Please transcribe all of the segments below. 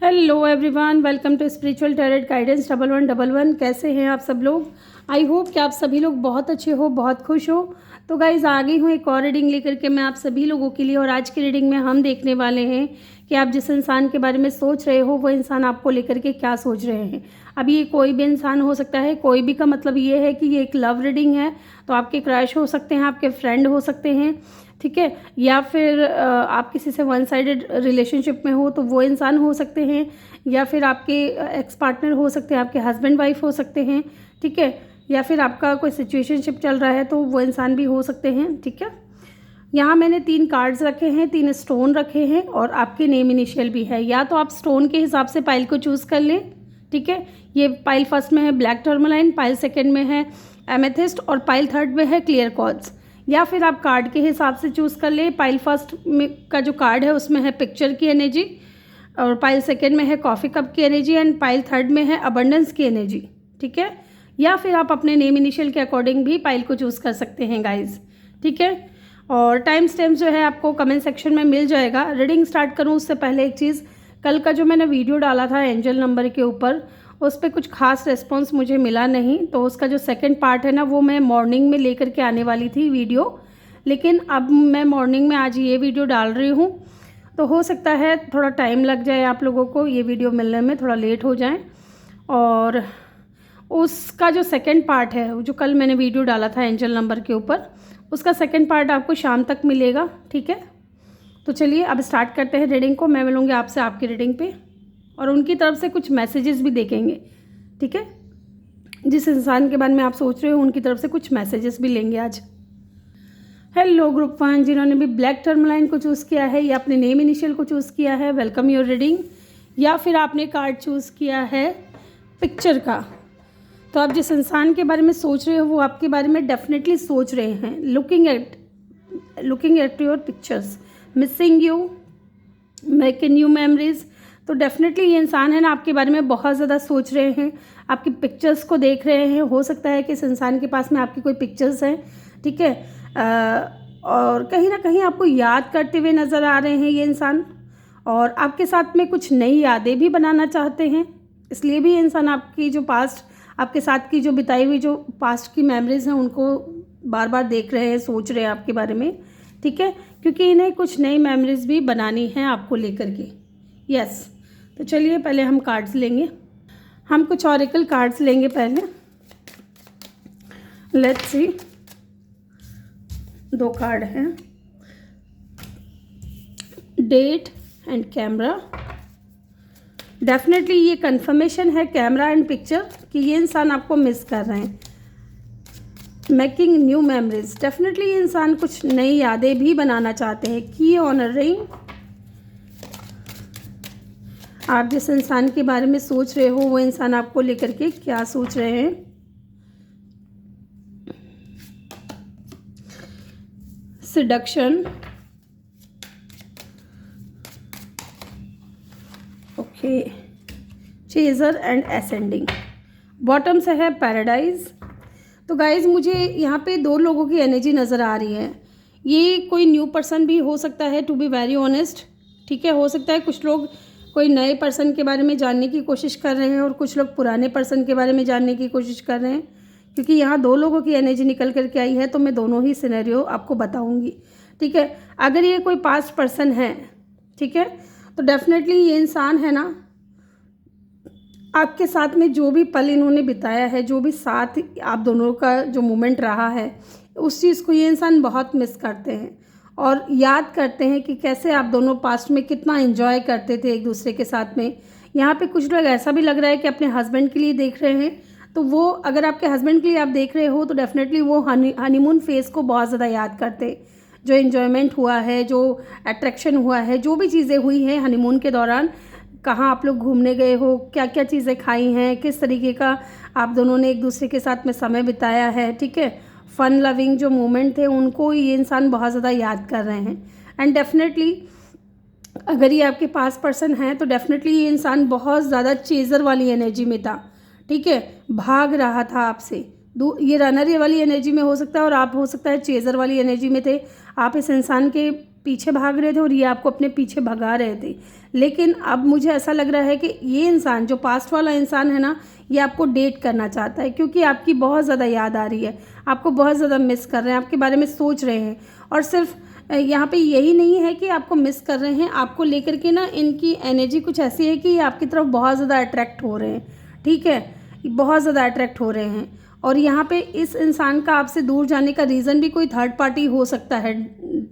Hello everyone, welcome to spiritual tarot guidance 1111। कैसे हैं आप सब लोग? आई होप कि आप सभी लोग बहुत अच्छे हो, बहुत खुश हो। तो गाइज़ आ गई हूँ एक और रीडिंग लेकर के मैं आप सभी लोगों के लिए। और आज की रीडिंग में हम देखने वाले हैं कि आप जिस इंसान के बारे में सोच रहे हो वो इंसान आपको लेकर के क्या सोच रहे हैं। अब ये कोई भी इंसान हो सकता है, कोई भी का मतलब ये है कि ये एक लव रीडिंग है। तो आपके क्रश हो सकते हैं, आपके फ्रेंड हो सकते हैं, ठीक है, या फिर आप किसी से वन साइडेड रिलेशनशिप में हो तो वो इंसान हो सकते हैं, या फिर आपके एक्स पार्टनर हो सकते हैं, आपके हस्बैंड वाइफ हो सकते हैं, ठीक है, या फिर आपका कोई सिचुएशनशिप चल रहा है तो वो इंसान भी हो सकते हैं, ठीक है। यहाँ मैंने 3 कार्ड्स रखे हैं, 3 स्टोन रखे हैं और आपके नेम इनिशियल भी है। या तो आप स्टोन के हिसाब से पाइल को चूज़ कर लें, ठीक है। ये पाइल फर्स्ट में है ब्लैक टर्मलाइन, पाइल सेकेंड में है एमेथिस्ट और पाइल थर्ड में है क्लियर क्वार्ट्ज। या फिर आप कार्ड के हिसाब से चूज़ कर ले। पाइल फर्स्ट में का जो कार्ड है उसमें है पिक्चर की एनर्जी, और पाइल सेकेंड में है कॉफ़ी कप की एनर्जी, एंड पाइल थर्ड में है अबंडेंस की एनर्जी, ठीक है। या फिर आप अपने नेम इनिशियल के अकॉर्डिंग भी पाइल को चूज़ कर सकते हैं गाइज, ठीक है। और टाइम स्टैम्प जो है आपको कमेंट सेक्शन में मिल जाएगा। रीडिंग स्टार्ट करूँ उससे पहले एक चीज़, कल का जो मैंने वीडियो डाला था एंजल नंबर के ऊपर, उस पर कुछ खास रिस्पॉन्स मुझे मिला नहीं। तो उसका जो सेकंड पार्ट है ना, वो मैं मॉर्निंग में लेकर के आने वाली थी वीडियो, लेकिन अब मैं मॉर्निंग में आज ये वीडियो डाल रही हूँ। तो हो सकता है थोड़ा टाइम लग जाए आप लोगों को ये वीडियो मिलने में, थोड़ा लेट हो जाए। और उसका जो सेकंड पार्ट है, जो कल मैंने वीडियो डाला था एंजल नंबर के ऊपर, उसका सेकंड पार्ट आपको शाम तक मिलेगा, ठीक है। तो चलिए अब स्टार्ट करते हैं रीडिंग को। मैं मिलूँगी आपसे आपकी रीडिंग पे, और उनकी तरफ से कुछ मैसेजेस भी देखेंगे, ठीक है। जिस इंसान के बारे में आप सोच रहे हो उनकी तरफ से कुछ मैसेजेस भी लेंगे आज। हेलो ग्रुप 1, जिन्होंने भी ब्लैक टर्मलाइन को चूज़ किया है या अपने नेम इनिशियल को चूज़ किया है, वेलकम योर रीडिंग। या फिर आपने कार्ड चूज़ किया है पिक्चर का, तो आप जिस इंसान के बारे में सोच रहे हो वो आपके बारे में डेफिनेटली सोच रहे हैं। Looking at your pictures, missing you, making new memories. तो डेफिनेटली ये इंसान है ना आपके बारे में बहुत ज़्यादा सोच रहे हैं, आपकी पिक्चर्स को देख रहे हैं। हो सकता है कि इस इंसान के पास में आपकी कोई पिक्चर्स हैं, ठीक है, और कहीं ना कहीं आपको याद करते हुए नज़र आ रहे हैं ये इंसान, और आपके साथ में कुछ नई यादें भी बनाना चाहते हैं। इसलिए भी ये इंसान आपकी जो पास्ट, आपके साथ की जो बिताई हुई जो पास्ट की मेमोरीज हैं उनको बार बार देख रहे हैं, सोच रहे हैं आपके बारे में, ठीक है, क्योंकि इन्हें कुछ नई मेमोरीज भी बनानी है आपको लेकर के। यस, तो चलिए पहले हम कार्ड्स लेंगे, हम कुछ ऑरेकल कार्ड्स लेंगे पहले। लेट्स सी, 2 कार्ड हैं, डेट एंड कैमरा। डेफिनेटली ये कंफर्मेशन है कैमरा एंड पिक्चर कि ये इंसान आपको मिस कर रहे हैं। मेकिंग न्यू मेमोरीज, डेफिनेटली ये इंसान कुछ नई यादें भी बनाना चाहते हैं। की ऑनर रिंग, आप जिस इंसान के बारे में सोच रहे हो वो इंसान आपको लेकर के क्या सोच रहे हैं। Seduction, okay, chaser and ascending. Bottom से है पैराडाइज। तो गाइज मुझे यहाँ पे 2 लोगों की एनर्जी नज़र आ रही है। ये कोई न्यू पर्सन भी हो सकता है, टू बी वेरी ऑनेस्ट, ठीक है। हो सकता है कुछ लोग कोई नए पर्सन के बारे में जानने की कोशिश कर रहे हैं और कुछ लोग पुराने पर्सन के बारे में जानने की कोशिश कर रहे हैं, क्योंकि यहाँ 2 लोगों की एनर्जी निकल करके आई है। तो मैं दोनों ही सिनेरियो आपको बताऊंगी, ठीक है। अगर ये कोई पास्ट पर्सन है, ठीक है, तो डेफिनेटली ये इंसान है ना, आपके साथ में जो भी पल इन्होंने बिताया है, जो भी साथ आप दोनों का जो मोमेंट रहा है, उस चीज़ को ये इंसान बहुत मिस करते हैं और याद करते हैं कि कैसे आप दोनों पास्ट में कितना एंजॉय करते थे एक दूसरे के साथ में। यहाँ पे कुछ लोग ऐसा भी लग रहा है कि अपने हस्बैंड के लिए देख रहे हैं। तो वो अगर आपके हस्बैंड के लिए आप देख रहे हो तो डेफिनेटली वो हनीमून फेज को बहुत ज़्यादा याद करते, जो एन्जॉयमेंट हुआ है, जो अट्रैक्शन हुआ है, जो भी चीज़ें हुई हैं हनीमून के दौरान, कहाँ आप लोग घूमने गए हो, क्या क्या चीज़ें खाई हैं, किस तरीके का आप दोनों ने एक दूसरे के साथ में समय बिताया है, ठीक है। फन लविंग जो मोमेंट थे उनको ये इंसान बहुत ज़्यादा याद कर रहे हैं। एंड डेफिनेटली अगर ये आपके पास पर्सन है तो डेफिनेटली ये इंसान बहुत ज़्यादा चेज़र वाली एनर्जी में था, ठीक है, भाग रहा था आपसे। ये रनर वाली एनर्जी में हो सकता है और आप हो सकता है चेज़र वाली एनर्जी में थे। आप इस इंसान के पीछे भाग रहे थे और ये आपको अपने पीछे भगा रहे थे। लेकिन अब मुझे ऐसा लग रहा है कि ये इंसान, जो पास्ट वाला इंसान है ना, ये आपको डेट करना चाहता है, क्योंकि आपकी बहुत ज़्यादा याद आ रही है, आपको बहुत ज़्यादा मिस कर रहे हैं, आपके बारे में सोच रहे हैं। और सिर्फ यहाँ पे यही नहीं है कि आपको मिस कर रहे हैं, आपको लेकर के ना इनकी एनर्जी कुछ ऐसी है कि ये आपकी तरफ बहुत ज़्यादा अट्रैक्ट हो रहे हैं। ठीक है, बहुत ज़्यादा अट्रैक्ट हो रहे हैं। और यहाँ पे इस इंसान का आपसे दूर जाने का रीज़न भी कोई थर्ड पार्टी हो सकता है।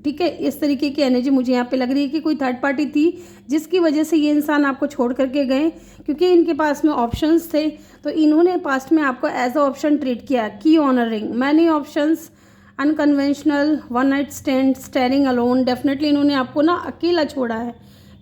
ठीक है, इस तरीके की एनर्जी मुझे यहाँ पे लग रही है कि कोई थर्ड पार्टी थी जिसकी वजह से ये इंसान आपको छोड़ करके गए, क्योंकि इनके पास में ऑप्शंस थे, तो इन्होंने पास्ट में आपको एज अ ऑप्शन ट्रीट किया। की honouring, many options, unconventional, one night stand, steering alone. Definitely इन्होंने आपको ना अकेला छोड़ा है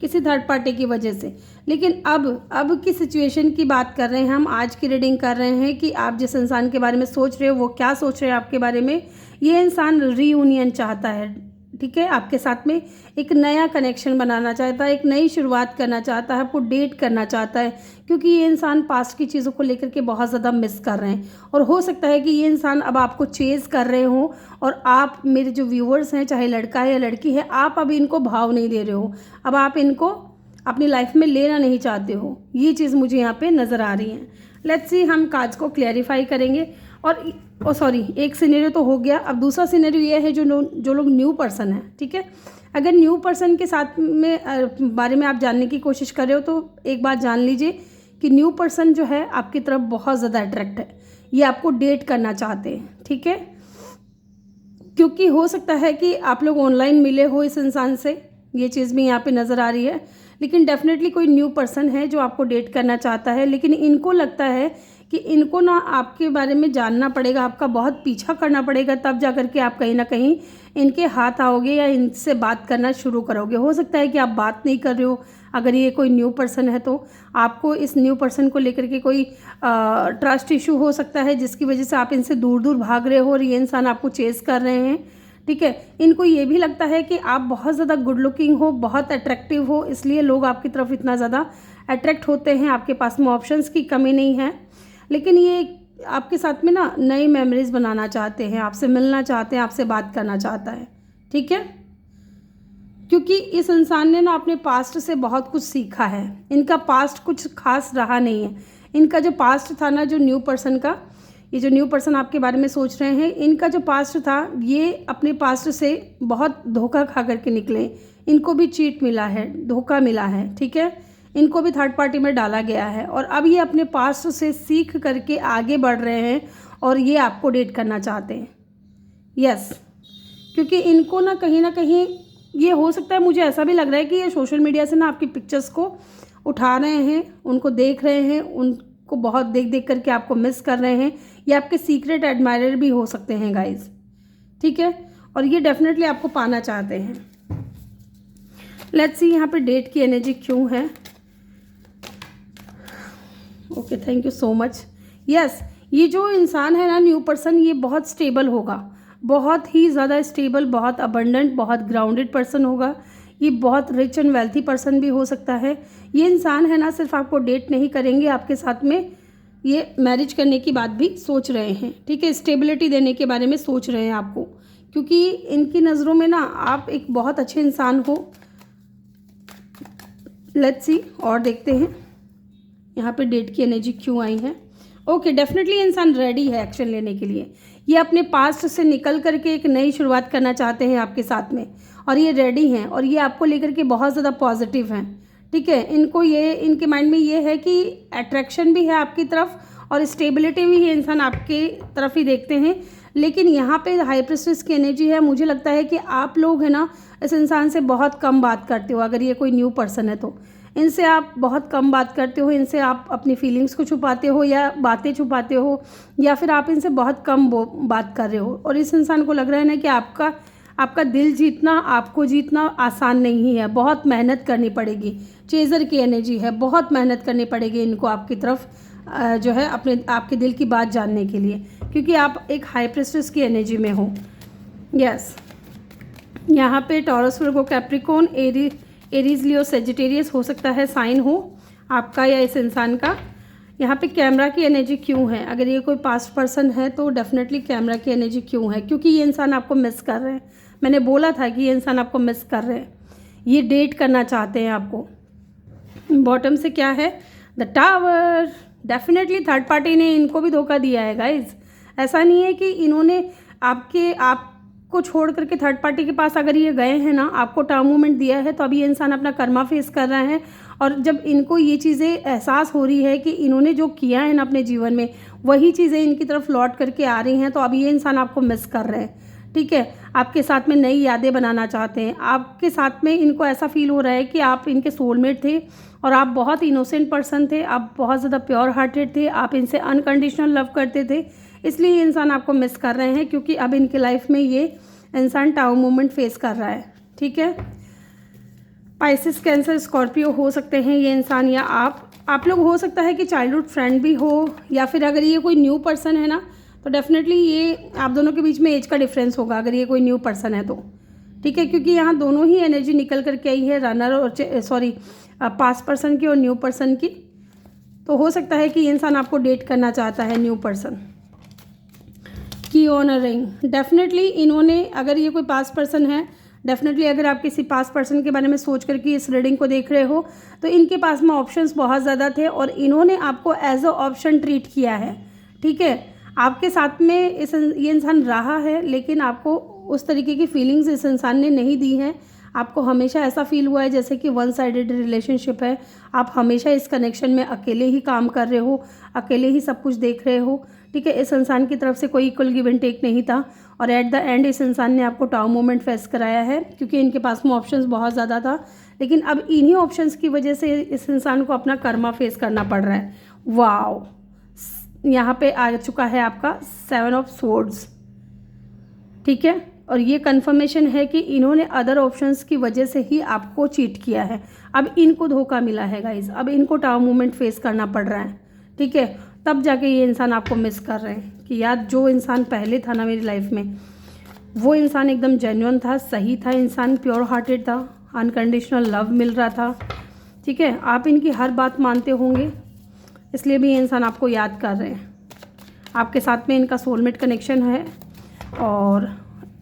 किसी थर्ड पार्टी की वजह से। लेकिन अब की सिचुएशन की बात कर रहे हैं हम, आज की रीडिंग कर रहे हैं कि आप जिस इंसान के बारे में सोच रहे हो वो क्या सोच रहे हैं आपके बारे में। ये इंसान रीयूनियन चाहता है, ठीक है, आपके साथ में एक नया कनेक्शन बनाना चाहता है, एक नई शुरुआत करना चाहता है, आपको डेट करना चाहता है, क्योंकि ये इंसान पास्ट की चीज़ों को लेकर के बहुत ज़्यादा मिस कर रहे हैं। और हो सकता है कि ये इंसान अब आपको चेज़ कर रहे हो और आप, मेरे जो व्यूअर्स हैं, चाहे लड़का है या लड़की है, आप अब इनको भाव नहीं दे रहे हो, अब आप इनको अपनी लाइफ में लेना नहीं चाहते हो। ये चीज़ मुझे यहाँ पे नज़र आ रही है। लेट्स सी, हम कार्ड्स को क्लैरिफाई करेंगे। और सॉरी, एक सिनेरियो तो हो गया। अब दूसरा सिनेरियो ये है, जो लोग न्यू पर्सन है, ठीक है, अगर न्यू पर्सन के साथ में बारे में आप जानने की कोशिश कर रहे हो तो एक बात जान लीजिए कि न्यू पर्सन जो है आपकी तरफ बहुत ज़्यादा अट्रैक्ट है, ये आपको डेट करना चाहते हैं। ठीक है, क्योंकि हो सकता है कि आप लोग ऑनलाइन मिले हो इस इंसान से, ये चीज़ भी यहाँ पे नज़र आ रही है। लेकिन डेफिनेटली कोई न्यू पर्सन है जो आपको डेट करना चाहता है, लेकिन इनको लगता है कि इनको ना आपके बारे में जानना पड़ेगा, आपका बहुत पीछा करना पड़ेगा, तब जा कर के आप कहीं ना कहीं इनके हाथ आओगे या इनसे बात करना शुरू करोगे। हो सकता है कि आप बात नहीं कर रहे हो, अगर ये कोई न्यू पर्सन है तो आपको इस न्यू पर्सन को लेकर के कोई ट्रस्ट इशू हो सकता है, जिसकी वजह से आप इनसे दूर दूर भाग रहे हो और ये इंसान आपको चेज़ कर रहे हैं। ठीक है, इनको ये भी लगता है कि आप बहुत ज़्यादा गुड लुकिंग हो, बहुत अट्रैक्टिव हो, इसलिए लोग आपकी तरफ इतना ज़्यादा अट्रैक्ट होते हैं। आपके पास में ऑप्शंस की कमी नहीं है, लेकिन ये आपके साथ में ना नई मेमोरीज बनाना चाहते हैं, आपसे मिलना चाहते हैं, आपसे बात करना चाहता है। ठीक है, क्योंकि इस इंसान ने ना अपने पास्ट से बहुत कुछ सीखा है। इनका पास्ट कुछ खास रहा नहीं है। इनका जो पास्ट था ना, जो न्यू पर्सन का, ये जो न्यू पर्सन आपके बारे में सोच रहे हैं, इनका जो पास्ट था, ये अपने पास्ट से बहुत धोखा खा करके निकले। इनको भी चीट मिला है, धोखा मिला है। ठीक है, इनको भी थर्ड पार्टी में डाला गया है और अब ये अपने पास्ट से सीख करके आगे बढ़ रहे हैं और ये आपको डेट करना चाहते हैं। यस, क्योंकि इनको ना कहीं ये हो सकता है, मुझे ऐसा भी लग रहा है कि ये सोशल मीडिया से ना आपकी पिक्चर्स को उठा रहे हैं, उनको देख रहे हैं, उनको बहुत देख करके आपको मिस कर रहे हैं। ये आपके सीक्रेट एडमायरर भी हो सकते हैं गाइज। ठीक है, और ये डेफिनेटली आपको पाना चाहते हैं। लेट्स सी यहाँ पे डेट की एनर्जी क्यों है। Okay, thank you so much. Yes, ये जो इंसान है ना, न्यू पर्सन, ये बहुत स्टेबल होगा, बहुत ही ज़्यादा स्टेबल, बहुत अबंडेंट, बहुत ग्राउंडेड पर्सन होगा। ये बहुत रिच एंड वेल्थी पर्सन भी हो सकता है। ये इंसान है ना, सिर्फ आपको डेट नहीं करेंगे, आपके साथ में ये मैरिज करने की बात भी सोच रहे हैं। ठीक है, स्टेबिलिटी देने के बारे में सोच रहे हैं आपको, क्योंकि इनकी नज़रों में ना आप एक बहुत अच्छे इंसान हो। लेट्स सी, और देखते हैं यहाँ पे डेट की एनर्जी क्यों आई है। ओके, डेफिनेटली इंसान रेडी है एक्शन लेने के लिए। ये अपने पास्ट से निकल करके एक नई शुरुआत करना चाहते हैं आपके साथ में, और ये रेडी हैं और ये आपको लेकर के बहुत ज़्यादा पॉजिटिव हैं। ठीक है, इनको ये, इनके माइंड में ये है कि अट्रैक्शन भी है आपकी तरफ और स्टेबिलिटी भी है, इंसान आपके तरफ ही देखते हैं। लेकिन यहाँ पे हाई प्रिस्टेस की एनर्जी है। मुझे लगता है कि आप लोग है ना, इस इंसान से बहुत कम बात करते हो। अगर ये कोई न्यू पर्सन है तो इनसे आप बहुत कम बात करते हो, इनसे आप अपनी फीलिंग्स को छुपाते हो या बातें छुपाते हो, या फिर आप इनसे बहुत कम बात कर रहे हो। और इस इंसान को लग रहा है ना कि आपका दिल जीतना, आपको जीतना आसान नहीं है, बहुत मेहनत करनी पड़ेगी। चेज़र की एनर्जी है, बहुत मेहनत करनी पड़ेगी इनको आपकी तरफ जो है आपके दिल की बात जानने के लिए, क्योंकि आप एक हाई प्रिस्टेस की एनर्जी में हो। यस, यहाँ पे टॉरस, वर्गो, कैप्रिकॉर्न, एरीज, लियो, सेजिटेरियस हो सकता है साइन हो आपका या इस इंसान का। यहाँ पे कैमरा की एनर्जी क्यों है। अगर ये कोई पास्ट पर्सन है तो डेफिनेटली कैमरा की एनर्जी क्यों है, क्योंकि ये इंसान आपको मिस कर रहे हैं, मैंने बोला था कि ये इंसान आपको मिस कर रहे हैं, ये डेट करना चाहते हैं आपको। बॉटम से क्या है, the tower. Definitely third party ने इनको भी धोखा दिया है गाइज। ऐसा नहीं है कि इन्होंने आपको छोड़ करके थर्ड पार्टी के पास अगर ये गए हैं ना, आपको टर्म मोमेंट दिया है, तो अभी ये इंसान अपना कर्मा फेस कर रहा है। और जब इनको ये चीज़ें एहसास हो रही है कि इन्होंने जो किया है ना अपने जीवन में, वही चीज़ें इनकी तरफ लौट करके आ रही हैं, तो अभी ये इंसान आपको मिस कर रहे हैं। ठीक है, आपके साथ में नई यादें बनाना चाहते हैं। आपके साथ में इनको ऐसा फील हो रहा है कि आप इनके सोलमेट थे और आप बहुत इनोसेंट पर्सन थे, आप बहुत ज़्यादा प्योर हार्टेड थे, आप इनसे अनकंडीशनल लव करते थे। इसलिए ये इंसान आपको मिस कर रहे हैं, क्योंकि अब इनके लाइफ में ये इंसान टाउन मोमेंट फेस कर रहा है। ठीक है, पाइसेस, कैंसर, स्कॉर्पियो हो सकते हैं ये इंसान, या आप लोग हो सकता है कि चाइल्डहुड फ्रेंड भी हो, या फिर अगर ये कोई न्यू पर्सन है ना, तो डेफिनेटली ये आप दोनों के बीच में एज का डिफरेंस होगा अगर ये कोई न्यू पर्सन है तो। ठीक है, क्योंकि यहाँ दोनों ही एनर्जी निकल करके आई है, रनर और पास्ट पर्सन की और न्यू पर्सन की। तो हो सकता है कि ये इंसान आपको डेट करना चाहता है, न्यू पर्सन। की ऑन अ रिंग, डेफिनेटली इन्होंने, अगर ये कोई पास्ट पर्सन है, डेफिनेटली अगर आप किसी पास्ट पर्सन के बारे में सोच करके इस रीडिंग को देख रहे हो, तो इनके पास में ऑप्शंस बहुत ज़्यादा थे और इन्होंने आपको एज अ ऑप्शन ट्रीट किया है। ठीक है, आपके साथ में ये इंसान रहा है, लेकिन आपको उस तरीके की फीलिंग्स इस इंसान ने नहीं दी हैं। आपको हमेशा ऐसा फील हुआ है जैसे कि वन साइडेड रिलेशनशिप है। आप हमेशा इस कनेक्शन में अकेले ही काम कर रहे हो, अकेले ही सब कुछ देख रहे हो। ठीक है, इस इंसान की तरफ से कोई इक्वल गिव एंड टेक नहीं था और एट द एंड इस इंसान ने आपको टाउन मोमेंट फेस कराया है, क्योंकि इनके पास में ऑप्शंस बहुत ज़्यादा था। लेकिन अब इन्हीं ऑप्शंस की वजह से इस इंसान को अपना कर्मा फेस करना पड़ रहा है। वाओ, यहाँ पे आ चुका है आपका 7 ऑफ सोर्ड्स। ठीक है, और ये कंफर्मेशन है कि इन्होंने अदर ऑप्शंस की वजह से ही आपको चीट किया है। अब इनको धोखा मिला है गाइज, अब इनको टाउन मोमेंट फेस करना पड़ रहा है। ठीक है, तब जाके ये इंसान आपको मिस कर रहे हैं कि यार जो इंसान पहले था ना मेरी लाइफ में, वो इंसान एकदम जेन्युइन था, सही था, इंसान प्योर हार्टेड था, अनकंडीशनल लव मिल रहा था। ठीक है, आप इनकी हर बात मानते होंगे, इसलिए भी ये इंसान आपको याद कर रहे हैं। आपके साथ में इनका सोलमेट कनेक्शन है और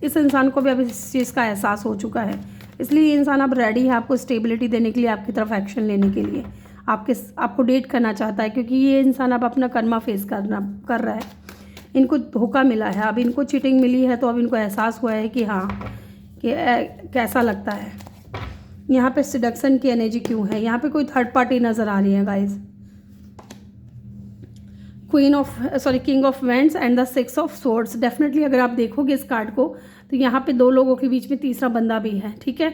इस इंसान को भी अब इस चीज़ का एहसास हो चुका है, इसलिए ये इंसान अब रेडी है आपको स्टेबिलिटी देने के लिए, आपकी तरफ एक्शन लेने के लिए, आपको डेट करना चाहता है, क्योंकि ये इंसान अब अपना कर्मा फेस कर रहा है। इनको धोखा मिला है, अब इनको चीटिंग मिली है, तो अब इनको एहसास हुआ है कि हाँ कि कैसा लगता है। यहाँ पे सिडक्शन की एनर्जी क्यों है, यहाँ पे कोई थर्ड पार्टी नज़र आ रही है guys. King of vends and the 6 of swords. Definitely अगर आप देखोगे इस कार्ड को, तो यहाँ पे 2 लोगों के बीच में तीसरा बंदा भी है। ठीक है,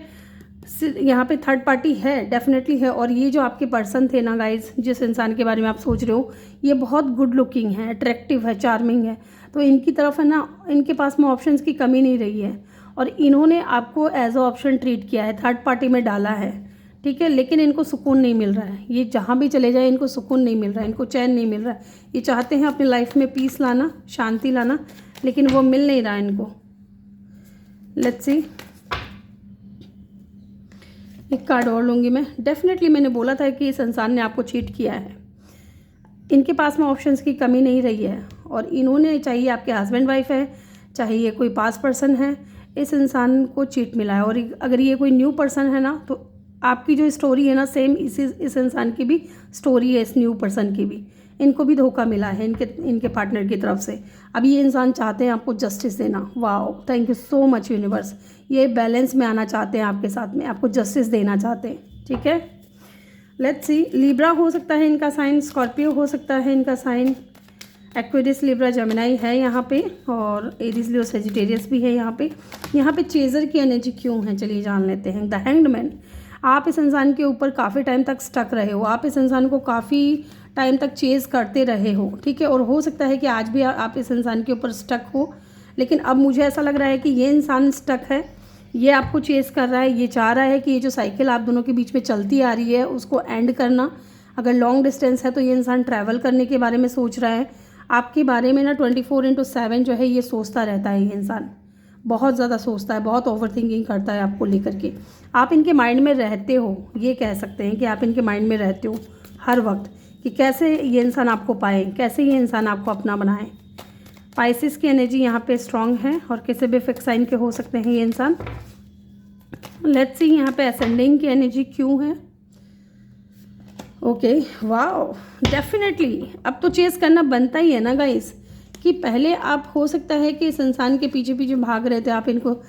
यहाँ पे थर्ड पार्टी है, डेफिनेटली है। और ये जो आपके पर्सन थे ना गाइज, जिस इंसान के बारे में आप सोच रहे हो, ये बहुत गुड लुकिंग है, अट्रैक्टिव है, चार्मिंग है। तो इनकी तरफ है ना, इनके पास में ऑप्शंस की कमी नहीं रही है और इन्होंने आपको एज अ ऑप्शन ट्रीट किया है, थर्ड पार्टी में डाला है। ठीक है, लेकिन इनको सुकून नहीं मिल रहा है, ये जहाँ भी चले जाए इनको सुकून नहीं मिल रहा है, इनको चैन नहीं मिल रहा है। ये चाहते हैं अपनी लाइफ में पीस लाना, शांति लाना, लेकिन वो मिल नहीं रहा है इनको। लेट्स सी, एक कार्ड और लूँगी मैं। डेफिनेटली मैंने बोला था कि इस इंसान ने आपको चीट किया है, इनके पास में ऑप्शंस की कमी नहीं रही है और इन्होंने, चाहिए आपके हस्बैंड वाइफ है, चाहे ये कोई पास्ट पर्सन है, इस इंसान को चीट मिला है। और अगर ये कोई न्यू पर्सन है ना, तो आपकी जो स्टोरी है ना, सेम इस इंसान की भी स्टोरी है, इस न्यू पर्सन की भी। इनको भी धोखा मिला है इनके पार्टनर की तरफ से। अब ये इंसान चाहते हैं आपको जस्टिस देना। Wow, thank you so much universe. ये बैलेंस में आना चाहते हैं आपके साथ में, आपको जस्टिस देना चाहते हैं। ठीक है, लेट्स सी, लिब्रा हो सकता है इनका साइन, स्कॉर्पियो हो सकता है इनका साइन, एक्वेरियस, लिब्रा, जेमिनी है यहाँ पे, और एरीज, लियो, सेजिटेरियस भी है यहाँ पे। यहाँ पे चेजर की एनर्जी क्यों है, चलिए जान लेते हैं। द हैंग्ड मैन, आप इस इंसान के ऊपर काफ़ी टाइम तक स्टक रहे हो, आप इस इंसान को काफ़ी टाइम तक चेज़ करते रहे हो। ठीक है, और हो सकता है कि आज भी आप इस इंसान के ऊपर स्टक हो, लेकिन अब मुझे ऐसा लग रहा है कि ये इंसान स्टक है, ये आपको चेज़ कर रहा है, ये चाह रहा है कि ये जो साइकिल आप दोनों के बीच में चलती आ रही है उसको एंड करना। अगर लॉन्ग डिस्टेंस है तो ये इंसान ट्रैवल करने के बारे में सोच रहा है, आपके बारे में ना 24/7 जो है ये सोचता रहता है। ये इंसान बहुत ज़्यादा सोचता है, बहुत ओवरथिंकिंग करता है आपको लेकर के। आप इनके माइंड में रहते हो, ये कह सकते हैं कि आप इनके माइंड में रहते हो हर वक्त, कि कैसे ये इंसान आपको पाए, कैसे ये इंसान आपको अपना बनाए। पाइसिस की एनर्जी यहाँ पे स्ट्रांग है और किसी भी फिक्स साइन के हो सकते हैं ये इंसान। लेट्स सी यहाँ पे असेंडिंग की एनर्जी क्यों है। ओके, वाओ, डेफिनेटली अब तो चेस करना बनता ही है ना गाइस, कि पहले आप हो सकता है कि इस इंसान के पीछे पीछे भाग रहे थे, आप इनको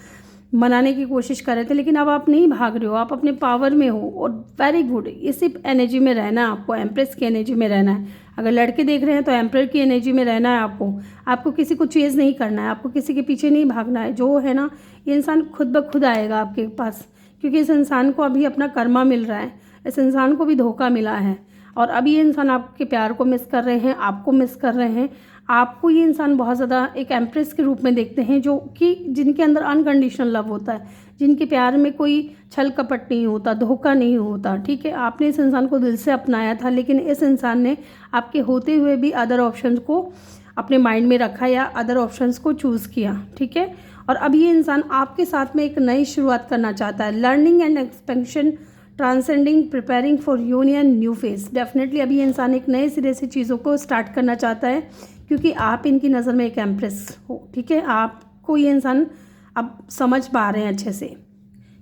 मनाने की कोशिश कर रहे थे, लेकिन अब आप नहीं भाग रहे हो, आप अपने पावर में हो और वेरी गुड। इसी एनर्जी में रहना है आपको, एम्प्रेस की एनर्जी में रहना है। अगर लड़के देख रहे हैं तो एम्प्रेस की एनर्जी में रहना है आपको किसी को चेज़ नहीं करना है, आपको किसी के पीछे नहीं भागना है। जो है ना, ये इंसान खुद ब खुद आएगा आपके पास, क्योंकि इस इंसान को अभी अपना कर्मा मिल रहा है, इस इंसान को भी धोखा मिला है और अभी ये इंसान आपके प्यार को मिस कर रहे हैं, आपको मिस कर रहे हैं। आपको ये इंसान बहुत ज़्यादा एक एम्प्रेस के रूप में देखते हैं, जो कि जिनके अंदर अनकंडीशनल लव होता है, जिनके प्यार में कोई छल कपट नहीं होता, धोखा नहीं होता। ठीक है, आपने इस इंसान को दिल से अपनाया था, लेकिन इस इंसान ने आपके होते हुए भी अदर ऑप्शंस को अपने माइंड में रखा या अदर ऑप्शंस को चूज़ किया। ठीक है, और अब ये इंसान आपके साथ में एक नई शुरुआत करना चाहता है। Learning and expansion, transcending, preparing for union, new face. Definitely अभी ये इंसान एक नए सिरे से चीज़ों को स्टार्ट करना चाहता है, क्योंकि आप इनकी नज़र में एक एम्प्रेस हो। ठीक है, आपको ये इंसान अब समझ पा रहे हैं अच्छे से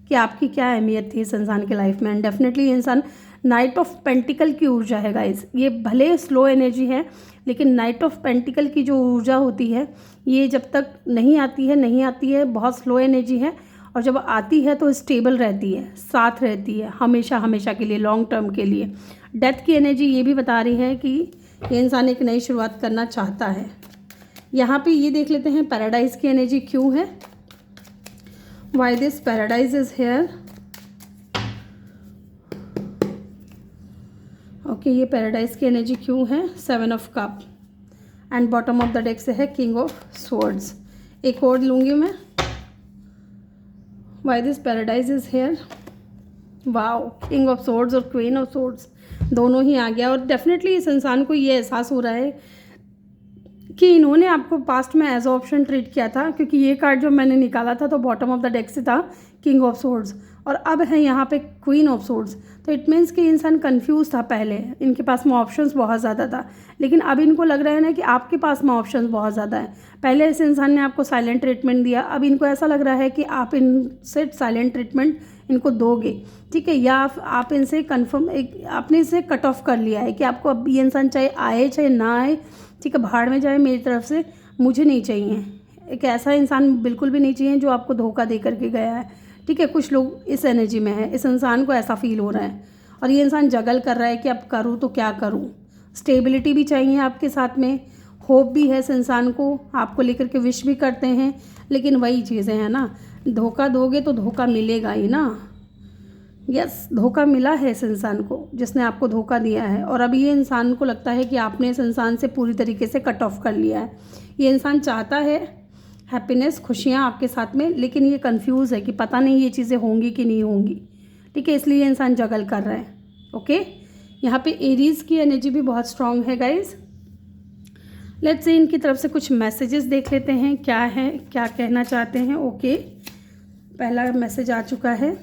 कि आपकी क्या अहमियत थी इस इंसान की लाइफ में। एंड डेफिनेटली ये इंसान नाइट ऑफ पेंटिकल की ऊर्जा है गाइस, ये भले स्लो एनर्जी है, लेकिन नाइट ऑफ पेंटिकल की जो ऊर्जा होती है, ये जब तक नहीं आती है, बहुत स्लो एनर्जी है, और जब आती है तो स्टेबल रहती है, साथ रहती है हमेशा के लिए, लॉन्ग टर्म के लिए। डेथ की एनर्जी ये भी बता रही है कि ये इंसान एक नई शुरुआत करना चाहता है। यहाँ पे ये देख लेते हैं पैराडाइज की एनर्जी क्यों है, why this paradise is here. Okay, ये पैराडाइज की एनर्जी क्यों है, 7 of cup, and bottom of the deck से है किंग ऑफ स्वॉर्ड्स। एक और लूँगी मैं, why this paradise is here. Wow, king of swords और क्वीन ऑफ स्वॉर्ड्स दोनों ही आ गया। और डेफिनेटली इस इंसान को ये एहसास हो रहा है कि इन्होंने आपको पास्ट में एज ऑप्शन ट्रीट किया था, क्योंकि ये कार्ड जो मैंने निकाला था तो बॉटम ऑफ द डेक से था किंग ऑफ स्वॉर्ड्स, और अब है यहाँ पे क्वीन ऑफ स्वॉर्ड्स। तो इट मीन्स कि इंसान कंफ्यूज था पहले, इनके पास में ऑप्शंस बहुत ज़्यादा था, लेकिन अब इनको लग रहा है ना कि आपके पास में ऑप्शंस बहुत ज़्यादा है। पहले इस इंसान ने आपको साइलेंट ट्रीटमेंट दिया, अब इनको ऐसा लग रहा है कि आप इनसे साइलेंट ट्रीटमेंट इनको दोगे। ठीक है, या आप इनसे कन्फर्म आपने इसे कट ऑफ कर लिया है कि आपको अब ये इंसान चाहे आए चाहे ना आए, ठीक है, भाड़ में जाए, मेरी तरफ से मुझे नहीं चाहिए। एक ऐसा इंसान बिल्कुल भी नहीं चाहिए जो आपको धोखा दे करके गया है। ठीक है, कुछ लोग इस एनर्जी में है, इस इंसान को ऐसा फील हो रहा है और ये इंसान जगल कर रहा है कि अब करूँ तो क्या करूँ। स्टेबिलिटी भी चाहिए आपके साथ में, होप भी है इस इंसान को, आपको लेकर के विश भी करते हैं, लेकिन वही चीज़ें हैं ना, धोखा दोगे तो धोखा मिलेगा ही ना। यस, धोखा मिला है इस इंसान को जिसने आपको धोखा दिया है, और अभी ये इंसान को लगता है कि आपने इस इंसान से पूरी तरीके से कट ऑफ कर लिया है। ये इंसान चाहता है हैप्पीनेस, खुशियाँ आपके साथ में, लेकिन ये कंफ्यूज है कि पता नहीं ये चीज़ें होंगी कि नहीं होंगी। ठीक है, इसलिए ये इंसान जगल कर रहा है। ओके, यहाँ पे एरीज की एनर्जी भी बहुत स्ट्रांग है गाइज। लेट्स से इनकी तरफ से कुछ मैसेजेस देख लेते हैं, क्या है, क्या कहना चाहते हैं। ओके, पहला मैसेज आ चुका है,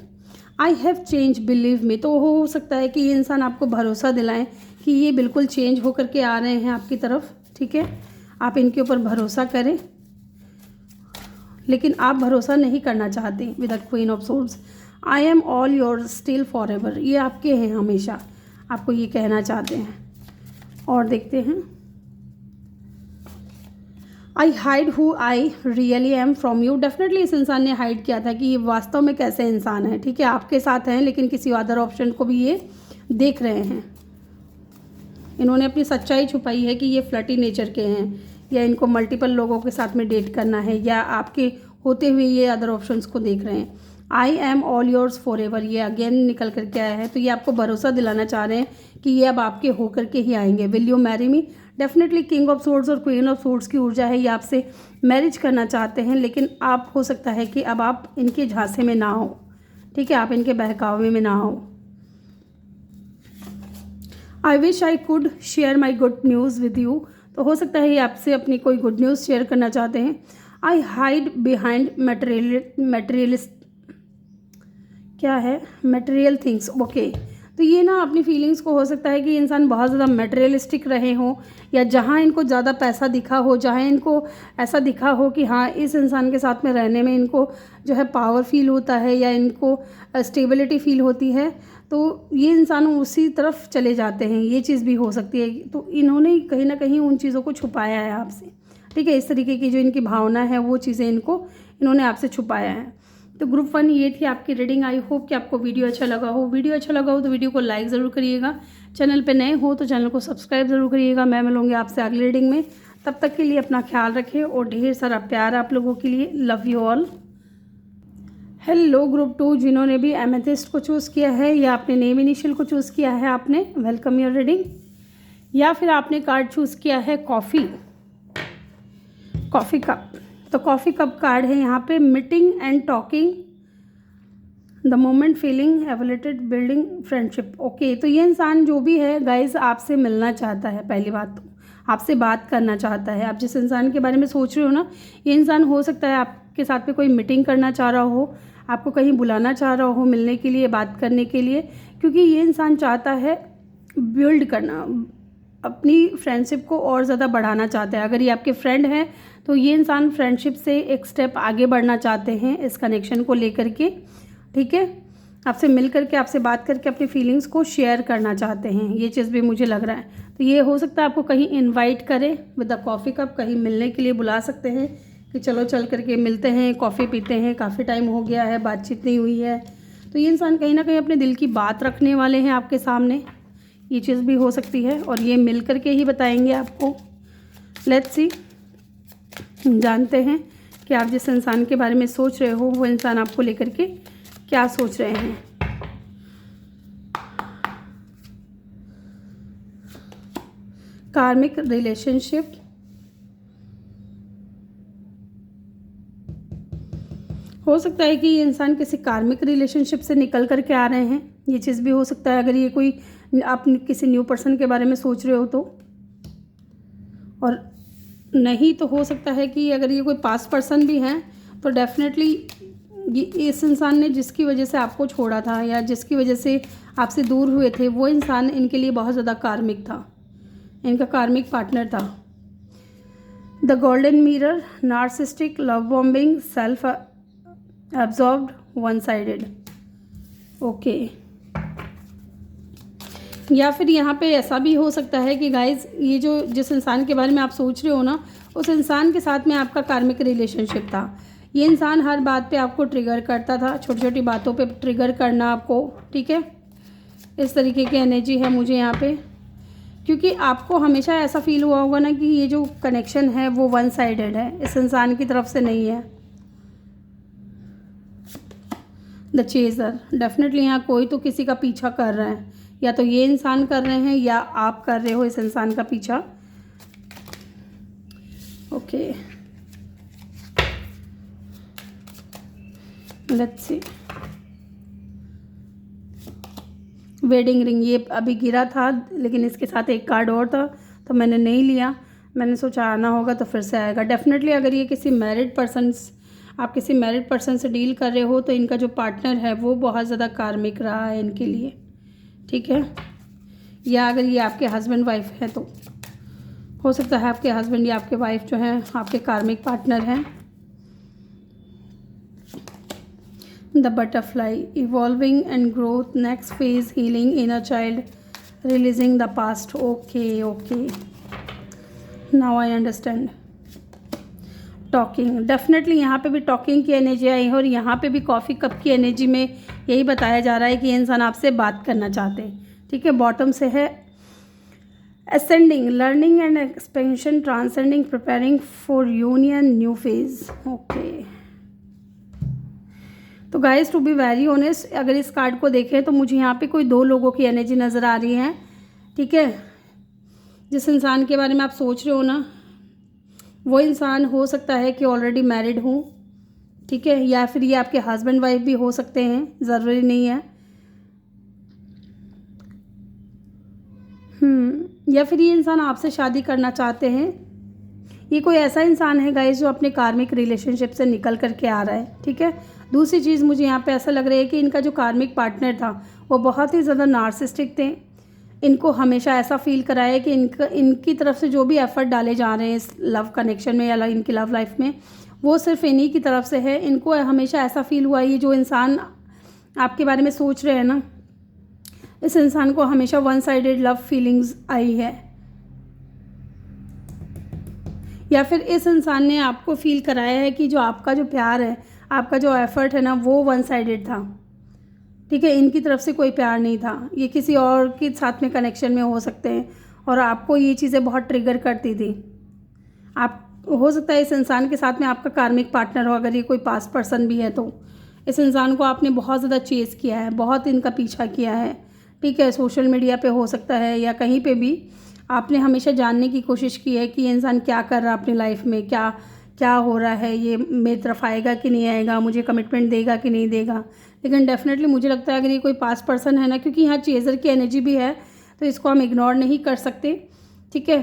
I have change, believe me. तो हो सकता है कि ये इंसान आपको भरोसा दिलाएं कि ये बिल्कुल चेंज होकर के आ रहे हैं आपकी तरफ। ठीक है, आप इनके ऊपर भरोसा करें, लेकिन आप भरोसा नहीं करना चाहते with the queen of swords. I am all your still for ever, ये आपके हैं हमेशा, आपको ये कहना चाहते हैं। और देखते हैं, आई hide who I really am from you. Definitely इस इंसान ने हाइड किया था कि ये वास्तव में कैसे इंसान है। ठीक है, आपके साथ हैं लेकिन किसी अदर ऑप्शन को भी ये देख रहे हैं। इन्होंने अपनी सच्चाई छुपाई है कि ये फ्लर्टी नेचर के हैं, या इनको मल्टीपल लोगों के साथ में डेट करना है, या आपके होते हुए ये अदर ऑप्शंस को देख रहे हैं। I am all yours for ever, ये अगेन निकल करके आया है, तो ये आपको भरोसा दिलाना चाह रहे हैं कि ये अब आपके होकर के ही आएंगे। Will you marry me. Definitely king of swords और क्वीन ऑफ सोर्ड्स की ऊर्जा है, ये आपसे मैरिज करना चाहते हैं, लेकिन आप हो सकता है कि अब आप इनके झांसे में ना हो। ठीक है, आप इनके बहकावे में ना हो। I wish I could share my good news with you. तो हो सकता है ये आपसे अपनी कोई गुड न्यूज़ शेयर करना चाहते हैं। आई हाइड बिहाइंड मटेरियलिस्ट, क्या है, मटेरियल थिंग्स। ओके, तो ये ना अपनी फीलिंग्स को, हो सकता है कि इंसान बहुत ज़्यादा मटेरियलिस्टिक रहे हों, या जहाँ इनको ज़्यादा पैसा दिखा हो, जहाँ इनको ऐसा दिखा हो कि हाँ इस इंसान के साथ में रहने में इनको जो है पावर फील होता है या इनको स्टेबिलिटी फील होती है, तो ये इंसान उसी तरफ चले जाते हैं। ये चीज़ भी हो सकती है। तो इन्होंने कहीं ना कहीं उन चीज़ों को छुपाया है आपसे, ठीक है। इस तरीके की जो इनकी भावना है वो चीज़ें इन्होंने आपसे छुपाया है। तो ग्रुप 1 ये थी आपकी रीडिंग। आई होप कि आपको वीडियो अच्छा लगा हो। वीडियो अच्छा लगा हो तो वीडियो को लाइक ज़रूर करिएगा। चैनल पे नए हो तो चैनल को सब्सक्राइब ज़रूर करिएगा। मैं मिलूँगी आपसे अगली रीडिंग में। तब तक के लिए अपना ख्याल रखें और ढेर सारा प्यार आप लोगों के लिए। Love you all. Hello group 2, जिन्होंने भी एमेथिस्ट को चूज़ किया है या आपने नेम इनिशियल को चूज़ किया है, आपने वेलकम योर रीडिंग। या फिर आपने कार्ड चूज़ किया है कॉफ़ी कप। तो कॉफ़ी कप कार्ड है यहाँ पे। Meeting and talking, the moment feeling elevated building friendship. Okay, तो ये इंसान जो भी है गाइज आपसे मिलना चाहता है। पहली बात तो आपसे बात करना चाहता है। आप जिस इंसान के बारे में सोच रहे हो ना, ये इंसान हो सकता है आपके साथ में कोई मीटिंग करना चाह रहा हो, आपको कहीं बुलाना चाह रहा हो मिलने के लिए, बात करने के लिए, क्योंकि ये इंसान चाहता है बिल्ड करना, अपनी फ्रेंडशिप को और ज़्यादा बढ़ाना चाहता है। अगर ये आपके फ्रेंड हैं तो ये इंसान फ्रेंडशिप से एक स्टेप आगे बढ़ना चाहते हैं इस कनेक्शन को लेकर के, ठीक है। आपसे मिल करके, आपसे बात करके अपनी फीलिंग्स को शेयर करना चाहते हैं। ये चीज़ भी मुझे लग रहा है। तो ये हो सकता है आपको कहीं इनवाइट करे विद द कॉफ़ी कप, कहीं मिलने के लिए बुला सकते हैं कि चलो चल करके मिलते हैं, कॉफ़ी पीते हैं, काफ़ी टाइम हो गया है, बातचीत नहीं हुई है। तो ये इंसान कहीं ना कहीं अपने दिल की बात रखने वाले हैं आपके सामने। ये चीज़ भी हो सकती है और ये मिल करके ही बताएंगे आपको। लेट्स सी, जानते हैं कि आप जिस इंसान के बारे में सोच रहे हो वो इंसान आपको लेकर के क्या सोच रहे हैं। कार्मिक रिलेशनशिप, हो सकता है कि ये इंसान किसी कार्मिक रिलेशनशिप से निकल कर के आ रहे हैं। ये चीज़ भी हो सकता है, अगर ये कोई आप किसी न्यू पर्सन के बारे में सोच रहे हो तो। और नहीं तो हो सकता है कि अगर ये कोई पास्ट पर्सन भी हैं तो डेफिनेटली ये इस इंसान ने जिसकी वजह से आपको छोड़ा था या जिसकी वजह से आपसे दूर हुए थे, वो इंसान इनके लिए बहुत ज़्यादा कार्मिक था, इनका कार्मिक पार्टनर था। The golden mirror, narcissistic, love bombing, self absorbed, one sided. Okay, या फिर यहाँ पे ऐसा भी हो सकता है कि गाइज ये जो जिस इंसान के बारे में आप सोच रहे हो ना, उस इंसान के साथ में आपका कार्मिक रिलेशनशिप था। ये इंसान हर बात पे आपको ट्रिगर करता था, छोटी छोटी बातों पे ट्रिगर करना आपको, ठीक है। इस तरीके की एनर्जी है मुझे यहाँ पे, क्योंकि आपको हमेशा ऐसा फील हुआ होगा ना कि ये जो कनेक्शन है वो वन साइडेड है, इस इंसान की तरफ से नहीं है। द चेजर, डेफिनेटली यहाँ कोई तो किसी का पीछा कर रहा है, या तो ये इंसान कर रहे हैं या आप कर रहे हो इस इंसान का पीछा। Okay, let's see. Wedding ring, ये अभी गिरा था लेकिन इसके साथ एक कार्ड और था तो मैंने नहीं लिया, मैंने सोचा आना होगा तो फिर से आएगा। डेफिनेटली अगर ये किसी मैरिड पर्सन, आप किसी मैरिड पर्सन से डील कर रहे हो तो इनका जो पार्टनर है वो बहुत ज़्यादा कार्मिक रहा है इनके लिए, ठीक है। या अगर ये आपके हस्बैंड वाइफ है तो हो सकता है आपके हस्बैंड या आपके वाइफ जो है आपके कार्मिक पार्टनर हैं। The butterfly, evolving and growth, next phase, healing inner child, releasing the past. Okay okay, now I understand. Talking, definitely यहाँ पे भी टॉकिंग की एनर्जी आई है और यहाँ पे भी कॉफ़ी कप की एनर्जी में यही बताया जा रहा है कि ये इंसान आपसे बात करना चाहते हैं, ठीक है। बॉटम से है ascending, learning and expansion, transcending, preparing for union, new phase. Okay, तो guys to be very honest, अगर इस कार्ड को देखें तो मुझे यहाँ पे कोई दो लोगों की एनर्जी नज़र आ रही है, ठीक है। जिस इंसान के बारे में आप सोच रहे हो ना, वो इंसान हो सकता है कि ऑलरेडी मैरिड हूँ, ठीक है, या फिर ये आपके हस्बैंड वाइफ भी हो सकते हैं, ज़रूरी नहीं है। या फिर ये इंसान आपसे शादी करना चाहते हैं। ये कोई ऐसा इंसान है गाइस जो अपने कार्मिक रिलेशनशिप से निकल करके आ रहा है, ठीक है। दूसरी चीज़ मुझे यहाँ पे ऐसा लग रहा है कि इनका जो कार्मिक पार्टनर था वो बहुत ही ज़्यादा नार्सिस्टिक थे। इनको हमेशा ऐसा फील कराया कि इनकी तरफ से जो भी एफ़र्ट डाले जा रहे हैं इस लव कनेक्शन में या इनकी लव लाइफ में, वो सिर्फ इन्हीं की तरफ से है। इनको हमेशा ऐसा फील हुआ, ये जो इंसान आपके बारे में सोच रहे हैं ना, इस इंसान को हमेशा वन साइडेड लव फीलिंग्स आई है, या फिर इस इंसान ने आपको फील कराया है कि जो आपका जो प्यार है, आपका जो एफ़र्ट है ना, वो वन साइडेड था। ठीक है, इनकी तरफ से कोई प्यार नहीं था, ये किसी और के साथ में कनेक्शन में हो सकते हैं और आपको ये चीज़ें बहुत ट्रिगर करती थी। आप हो सकता है इस इंसान के साथ में आपका कार्मिक पार्टनर हो, अगर ये कोई पास्ट पर्सन भी है तो इस इंसान को आपने बहुत ज़्यादा चेज़ किया है, बहुत इनका पीछा किया है। ठीक है, सोशल मीडिया पे हो सकता है या कहीं पे भी आपने हमेशा जानने की कोशिश की है कि ये इंसान क्या कर रहा है अपनी लाइफ में, क्या क्या हो रहा है, ये मेरी तरफ आएगा कि नहीं आएगा, मुझे कमिटमेंट देगा कि नहीं देगा। लेकिन डेफिनेटली मुझे लगता है अगर ये कोई पास्ट पर्सन है ना, क्योंकि यहाँ चेज़र की एनर्जी भी है तो इसको हम इग्नोर नहीं कर सकते। ठीक है,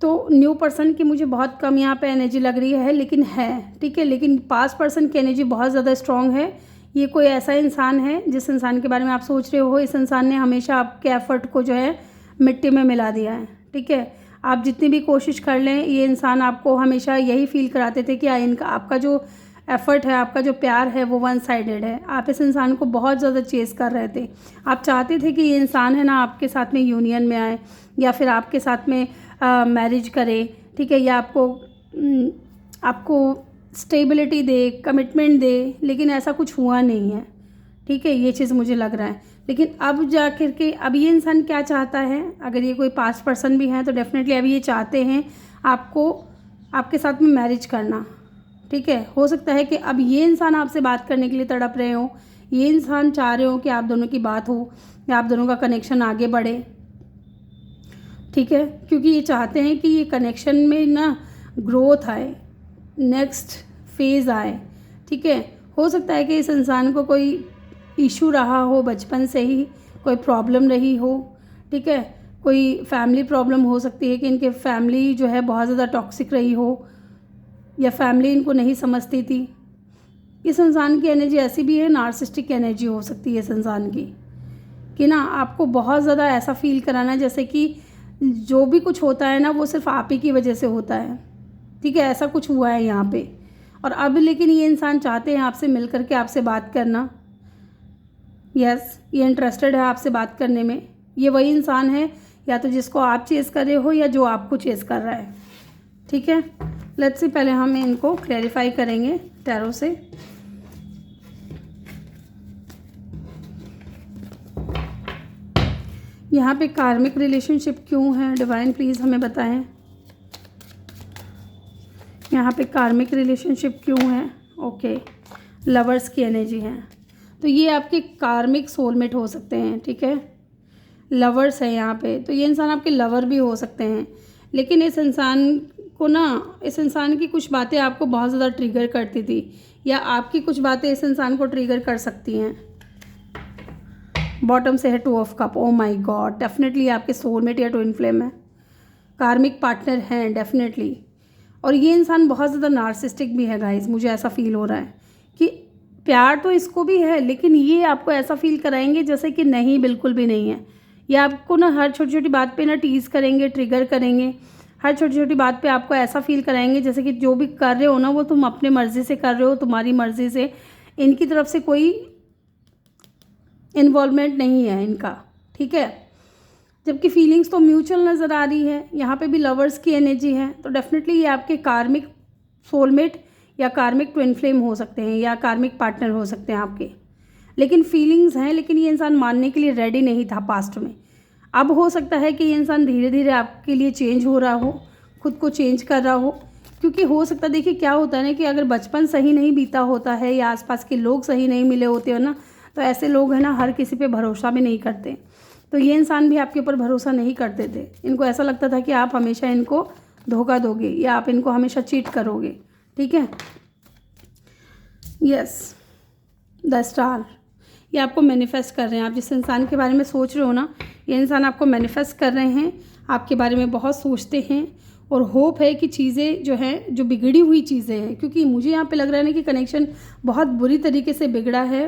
तो न्यू पर्सन की मुझे बहुत कम यहाँ पे एनर्जी लग रही है, लेकिन है। ठीक है, लेकिन पास्ट पर्सन की एनर्जी बहुत ज़्यादा स्ट्रॉन्ग है। ये कोई ऐसा इंसान है जिस इंसान के बारे में आप सोच रहे हो, इस इंसान ने हमेशा आपके एफ़र्ट को जो है मिट्टी में मिला दिया है। ठीक है, आप जितनी भी कोशिश कर लें, ये इंसान आपको हमेशा यही फील कराते थे कि इनका आपका जो एफ़र्ट है, आपका जो प्यार है, वो वन साइडेड है। आप इस इंसान को बहुत ज़्यादा चेज़ कर रहे थे। आप चाहते थे कि ये इंसान है ना आपके साथ में यूनियन में आए या फिर आपके साथ में मैरिज करे। ठीक है, या आपको स्टेबिलिटी दे, कमिटमेंट दे, लेकिन ऐसा कुछ हुआ नहीं है। ठीक है, ये चीज़ मुझे लग रहा है। लेकिन अब जा कर के अब ये इंसान क्या चाहता है, अगर ये कोई पास्ट पर्सन भी है तो डेफिनेटली अभी ये चाहते हैं आपको आपके साथ में मैरिज करना। ठीक है, हो सकता है कि अब ये इंसान आपसे बात करने के लिए तड़प रहे हो, ये इंसान चाह रहे हो कि आप दोनों की बात हो या आप दोनों का कनेक्शन आगे बढ़े। ठीक है, क्योंकि ये चाहते हैं कि ये कनेक्शन में ना ग्रोथ आए, नेक्स्ट फेज़ आए। ठीक है, हो सकता है कि इस इंसान को कोई इशू रहा हो बचपन से ही, कोई प्रॉब्लम रही हो। ठीक है, कोई फैमिली प्रॉब्लम हो सकती है कि इनके फैमिली जो है बहुत ज़्यादा टॉक्सिक रही हो या फैमिली इनको नहीं समझती थी। इस इंसान की एनर्जी ऐसी भी है, नार्सिस्टिक एनर्जी हो सकती है इस इंसान की, कि ना आपको बहुत ज़्यादा ऐसा फील कराना जैसे कि जो भी कुछ होता है ना वो सिर्फ आप ही की वजह से होता है। ठीक है, ऐसा कुछ हुआ है यहाँ पे। और अब लेकिन ये इंसान चाहते हैं आपसे मिल कर के आपसे बात करना। यस, ये इंटरेस्टेड है आपसे बात करने में। ये वही इंसान है या तो जिसको आप चेज़ कर रहे हो या जो आपको चेज़ कर रहा है। ठीक है, लेट्स सी, पहले हम इनको क्लैरिफाई करेंगे टैरो से। यहाँ पे कार्मिक रिलेशनशिप क्यों है, डिवाइन प्लीज़ हमें बताएं। यहाँ पे कार्मिक रिलेशनशिप क्यों है। ओके, लवर्स की एनर्जी है, तो ये आपके कार्मिक सोलमेट हो सकते हैं। ठीक है, लवर्स है यहाँ पे, तो ये इंसान आपके लवर भी हो सकते हैं। लेकिन इस इंसान को ना, इस इंसान की कुछ बातें आपको बहुत ज़्यादा ट्रिगर करती थी या आपकी कुछ बातें इस इंसान को ट्रिगर कर सकती हैं। बॉटम से है 2 of cup. Oh my God, definitely आपके सोलमेट या ट्विन फ्लेम है, कार्मिक पार्टनर हैं डेफिनेटली। और ये इंसान बहुत ज़्यादा नार्सिस्टिक भी है गाइस, मुझे ऐसा फील हो रहा है कि प्यार तो इसको भी है, लेकिन ये आपको ऐसा फील कराएंगे जैसे कि नहीं, बिल्कुल भी नहीं है। ये आपको ना हर छोटी छोटी बात पे ना टीज़ करेंगे, ट्रिगर करेंगे। हर छोटी छोटी बात पे आपको ऐसा फील कराएंगे जैसे कि जो भी कर रहे हो ना वो तुम अपने मर्ज़ी से कर रहे हो, तुम्हारी मर्ज़ी से, इनकी तरफ से कोई इन्वॉल्वमेंट नहीं है इनका। ठीक है, जबकि फीलिंग्स तो म्यूचुअल नज़र आ रही है। यहाँ पे भी लवर्स की एनर्जी है, तो डेफिनेटली ये आपके कार्मिक सोलमेट या कार्मिक ट्विन फ्लेम हो सकते हैं या कार्मिक पार्टनर हो सकते हैं आपके। लेकिन फीलिंग्स हैं, लेकिन ये इंसान मानने के लिए रेडी नहीं था पास्ट में। अब हो सकता है कि ये इंसान धीरे धीरे आपके लिए चेंज हो रहा हो, खुद को चेंज कर रहा हो। क्योंकि हो सकता है, देखिए क्या होता है ना कि अगर बचपन सही नहीं बीता होता है या आसपास के लोग सही नहीं मिले होते हो ना, तो ऐसे लोग हैं ना हर किसी पे भरोसा भी नहीं करते। तो ये इंसान भी आपके ऊपर भरोसा नहीं करते थे। इनको ऐसा लगता था कि आप हमेशा इनको धोखा दोगे या आप इनको हमेशा चीट करोगे। ठीक है, यस, द स्टार, ये आपको मैनिफेस्ट कर रहे हैं। आप जिस इंसान के बारे में सोच रहे हो ना, ये इंसान आपको मैनिफेस्ट कर रहे हैं, आपके बारे में बहुत सोचते हैं और होप है कि चीज़ें जो हैं, जो बिगड़ी हुई चीज़ें हैं, क्योंकि मुझे यहाँ पे लग रहा है ना कि कनेक्शन बहुत बुरी तरीके से बिगड़ा है।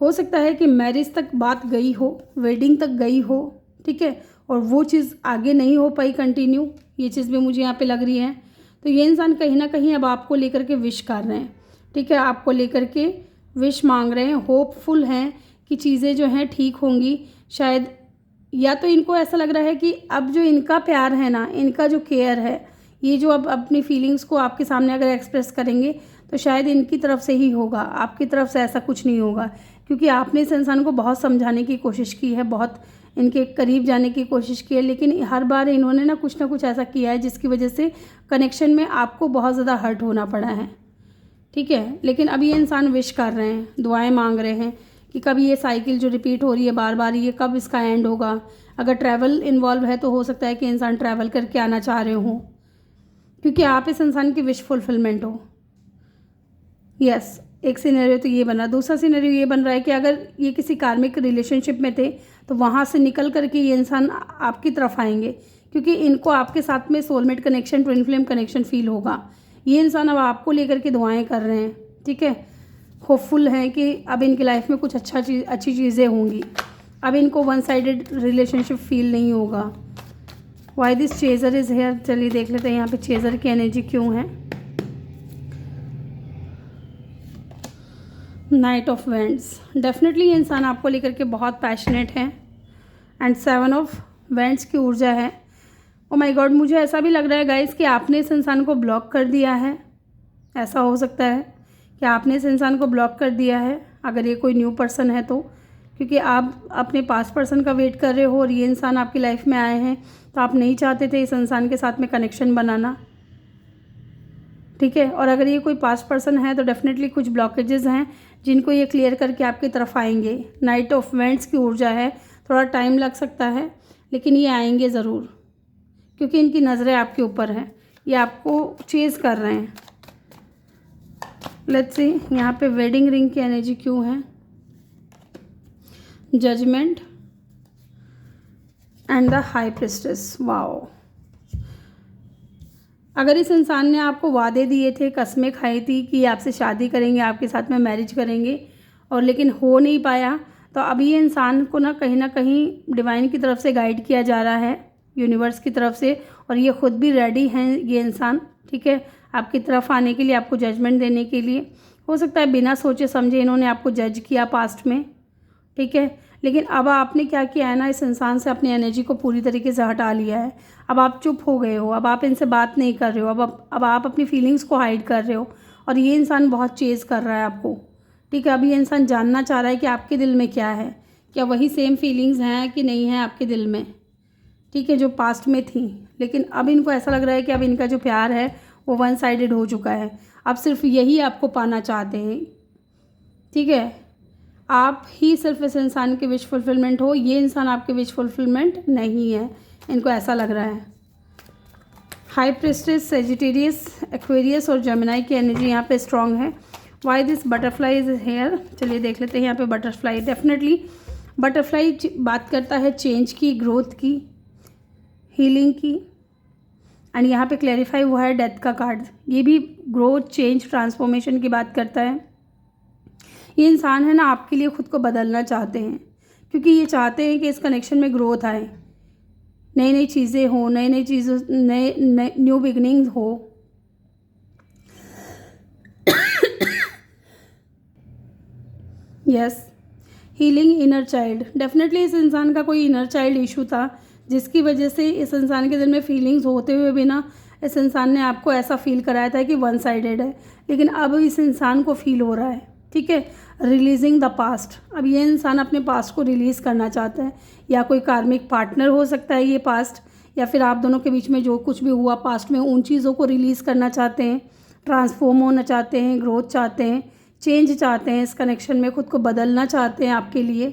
हो सकता है कि मैरिज तक बात गई हो, वेडिंग तक गई हो, ठीक है, और वो चीज़ आगे नहीं हो पाई कंटिन्यू, ये चीज़ भी मुझे यहाँ पे लग रही है। तो ये इंसान कहीं ना कहीं अब आपको लेकर के विश कर रहे हैं, ठीक है, आपको लेकर के विश मांग रहे हैं, होपफुल हैं कि चीज़ें जो हैं ठीक होंगी। शायद या तो इनको ऐसा लग रहा है कि अब जो इनका प्यार है ना, इनका जो केयर है, ये जो अब अपनी फीलिंग्स को आपके सामने अगर एक्सप्रेस करेंगे तो शायद इनकी तरफ से ही होगा, आपकी तरफ से ऐसा कुछ नहीं होगा। क्योंकि आपने इस इंसान को बहुत समझाने की कोशिश की है, बहुत इनके करीब जाने की कोशिश की है, लेकिन हर बार इन्होंने ना कुछ ऐसा किया है जिसकी वजह से कनेक्शन में आपको बहुत ज़्यादा हर्ट होना पड़ा है, ठीक है। लेकिन अब ये इंसान विश कर रहे हैं, दुआएं मांग रहे हैं कि कब ये साइकिल जो रिपीट हो रही है बार बार, ये कब इसका एंड होगा। अगर ट्रैवल इन्वॉल्व है तो हो सकता है कि इंसान ट्रैवल करके आना चाह रहे हो, क्योंकि आप इस इंसान की विश फुलफिलमेंट हो। यस, एक सिनेरियो तो ये बना। दूसरा सिनेरियो ये बन रहा है कि अगर ये किसी कार्मिक रिलेशनशिप में थे तो वहाँ से निकल करके ये इंसान आपकी तरफ आएंगे, क्योंकि इनको आपके साथ में soulmate connection, twin flame connection feel होगा। ये इंसान अब आपको लेकर के दुआएं कर रहे हैं, ठीक है, होपफुल हैं कि अब इनकी लाइफ में कुछ अच्छी चीज़ें होंगी। अब इनको वन साइडेड रिलेशनशिप फील नहीं होगा। Why this chaser is here, चलिए देख लेते हैं यहाँ पे चेजर की एनर्जी क्यों है। नाइट ऑफ वेंट्स, डेफिनेटली ये इंसान आपको लेकर के बहुत पैशनेट है। एंड 7 ऑफ वेंट्स की ऊर्जा है। ओ माय गॉड, मुझे ऐसा भी लग रहा है गाइस कि आपने इस इंसान को ब्लॉक कर दिया है। ऐसा हो सकता है कि आपने इस इंसान को ब्लॉक कर दिया है, अगर ये कोई न्यू पर्सन है तो, क्योंकि आप अपने पास्ट पर्सन का वेट कर रहे हो और ये इंसान आपकी लाइफ में आए हैं, तो आप नहीं चाहते थे इस इंसान के साथ में कनेक्शन बनाना, ठीक है। और अगर ये कोई पास्ट पर्सन है तो डेफिनेटली कुछ ब्लॉकेजेस हैं जिनको ये क्लियर करके आपकी तरफ आएंगे। नाइट ऑफ वेंट्स की ऊर्जा है, थोड़ा टाइम लग सकता है लेकिन ये आएंगे ज़रूर, क्योंकि इनकी नज़रें आपके ऊपर हैं, ये आपको चेज़ कर रहे हैं। लेट्स सी यहाँ पे वेडिंग रिंग की एनर्जी क्यों है। Judgement and the high priestess. Wow, अगर इस इंसान ने आपको वादे दिए थे, कस्में खाई थी कि आपसे शादी करेंगे, आपके साथ में मैरिज करेंगे, और लेकिन हो नहीं पाया, तो अभी ये इंसान को ना कहीं डिवाइन की तरफ से गाइड किया जा रहा है, यूनिवर्स की तरफ से, और ये ख़ुद भी रेडी हैं ये इंसान, ठीक है, आपकी तरफ आने के लिए, आपको जजमेंट देने के लिए। हो सकता है बिना सोचे समझे इन्होंने आपको जज किया पास्ट में, ठीक है, लेकिन अब आपने क्या किया है ना, इस इंसान से अपनी एनर्जी को पूरी तरीके से हटा लिया है। अब आप चुप हो गए हो, अब आप इनसे बात नहीं कर रहे हो, अब आप अपनी फीलिंग्स को हाइड कर रहे हो, और ये इंसान बहुत चेज़ कर रहा है आपको, ठीक है। अब ये इंसान जानना चाह रहा है कि आपके दिल में क्या है, क्या वही सेम फीलिंग्स हैं कि नहीं है आपके दिल में, ठीक है, जो पास्ट में थी। लेकिन अब इनको ऐसा लग रहा है कि अब इनका जो प्यार है वो वन साइडेड हो चुका है, अब सिर्फ यही आपको पाना चाहते हैं, ठीक है। आप ही सिर्फ इस इंसान के विश फुलफिलमेंट हो, ये इंसान आपके विश फुलफिलमेंट नहीं है, इनको ऐसा लग रहा है। हाई प्रिस्टेस, सेजिटेरियस, एक्वेरियस और जेमिनी की एनर्जी यहाँ पे स्ट्रांग है। Why this butterfly is here, चलिए देख लेते हैं यहाँ पे बटरफ्लाई। डेफिनेटली बटरफ्लाई बात करता है चेंज की, ग्रोथ की, हीलिंग की, एंड यहाँ पे क्लैरिफाई हुआ है डेथ का कार्ड, ये भी ग्रोथ, चेंज, ट्रांसफॉर्मेशन की बात करता है। ये इंसान है ना आपके लिए ख़ुद को बदलना चाहते हैं, क्योंकि ये चाहते हैं कि इस कनेक्शन में ग्रोथ आए, नई नई चीज़ें हो, नई चीज़ों, नए न्यू बिगनिंग्स हो। Yes, healing inner child, definitely इस इंसान का कोई इनर चाइल्ड इशू था जिसकी वजह से इस इंसान के दिल में फीलिंग्स होते हुए भी ना इस इंसान ने आपको ऐसा फील कराया था कि वन साइडेड है, लेकिन अब इस इंसान को फील हो रहा है, ठीक है। रिलीजिंग द पास्ट, अब ये इंसान अपने पास्ट को रिलीज़ करना चाहता है, या कोई कार्मिक पार्टनर हो सकता है ये पास्ट, या फिर आप दोनों के बीच में जो कुछ भी हुआ पास्ट में उन चीज़ों को रिलीज़ करना चाहते हैं, ट्रांसफॉर्म होना चाहते हैं, ग्रोथ चाहते हैं, चेंज चाहते हैं, इस कनेक्शन में खुद को बदलना चाहते हैं आपके लिए,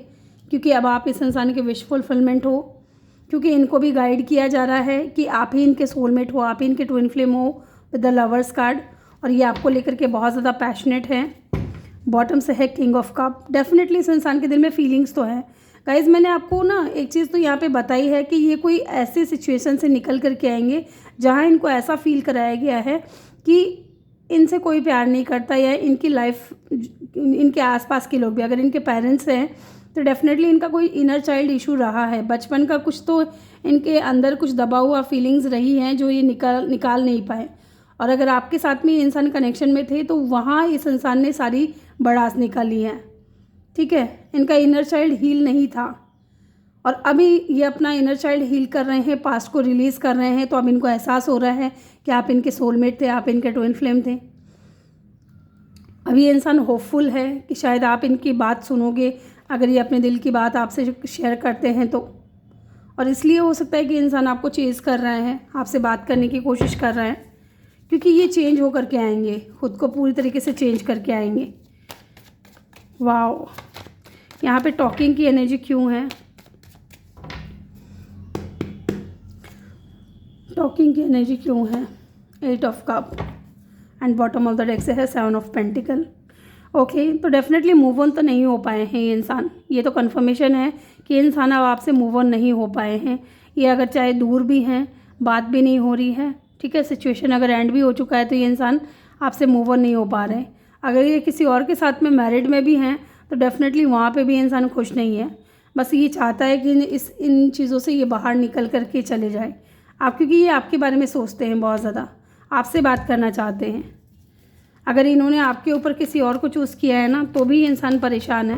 क्योंकि अब आप इस इंसान के विश फुलफिलमेंट हो, क्योंकि इनको भी गाइड किया जा रहा है कि आप ही इनके सोलमेट हो, आप ही इनके ट्विन फ्लेम हो विद द लवर्स कार्ड, और ये आपको लेकर के बहुत ज़्यादा पैशनेट हैं। बॉटम से है किंग ऑफ कप, डेफिनेटली इस इंसान के दिल में फीलिंग्स तो है। गाइज मैंने आपको ना एक चीज़ तो यहाँ पे बताई है कि ये कोई ऐसे सिचुएशन से निकल करके आएंगे जहाँ इनको ऐसा फील कराया गया है कि इनसे कोई प्यार नहीं करता, या इनकी लाइफ इनके आसपास के लोग भी, अगर इनके पेरेंट्स हैं तो डेफिनेटली इनका कोई इनर चाइल्ड इशू रहा है, बचपन का कुछ तो इनके अंदर कुछ दबा हुआ फीलिंग्स रही हैं जो ये निकाल नहीं पाए। और अगर आपके साथ में ये इंसान कनेक्शन में थे तो वहाँ इस इंसान ने सारी भड़ास निकाली है, ठीक है। इनका इनर चाइल्ड हील नहीं था और अभी ये अपना इनर चाइल्ड हील कर रहे हैं, पास्ट को रिलीज़ कर रहे हैं। तो अब इनको एहसास हो रहा है कि आप इनके सोलमेट थे, आप इनके ट्विन फ्लेम थे। अभी ये इंसान होपफुल है कि शायद आप इनकी बात सुनोगे, अगर ये अपने दिल की बात आपसे शेयर करते हैं तो। और इसलिए हो सकता है कि इंसान आपको चेज़ कर रहा है, आपसे बात करने की कोशिश कर रहा है, क्योंकि ये चेंज होकर के आएंगे, खुद को पूरी तरीके से चेंज करके आएंगे। वाओ, यहाँ पे टॉकिंग की एनर्जी क्यों है? टॉकिंग की एनर्जी क्यों है? 8 of cup and bottom of the deck से है 7 ऑफ पेंटिकल। ओके, तो डेफिनेटली मूव ऑन तो नहीं हो पाए हैं ये इंसान। ये तो कन्फर्मेशन है कि इंसान अब आपसे मूव ऑन नहीं हो पाए हैं। ये अगर चाहे दूर भी हैं, बात भी नहीं हो रही है, ठीक है, सिचुएशन अगर एंड भी हो चुका है तो ये इंसान आपसे मूव ऑन नहीं हो पा रहे। अगर ये किसी और के साथ में मैरिड में भी हैं तो डेफिनेटली वहाँ पे भी इंसान खुश नहीं है। बस ये चाहता है कि इन चीज़ों से ये बाहर निकल करके चले जाए आप, क्योंकि ये आपके बारे में सोचते हैं बहुत ज़्यादा, आपसे बात करना चाहते हैं। अगर इन्होंने आपके ऊपर किसी और को चूज़ किया है ना तो भी इंसान परेशान है।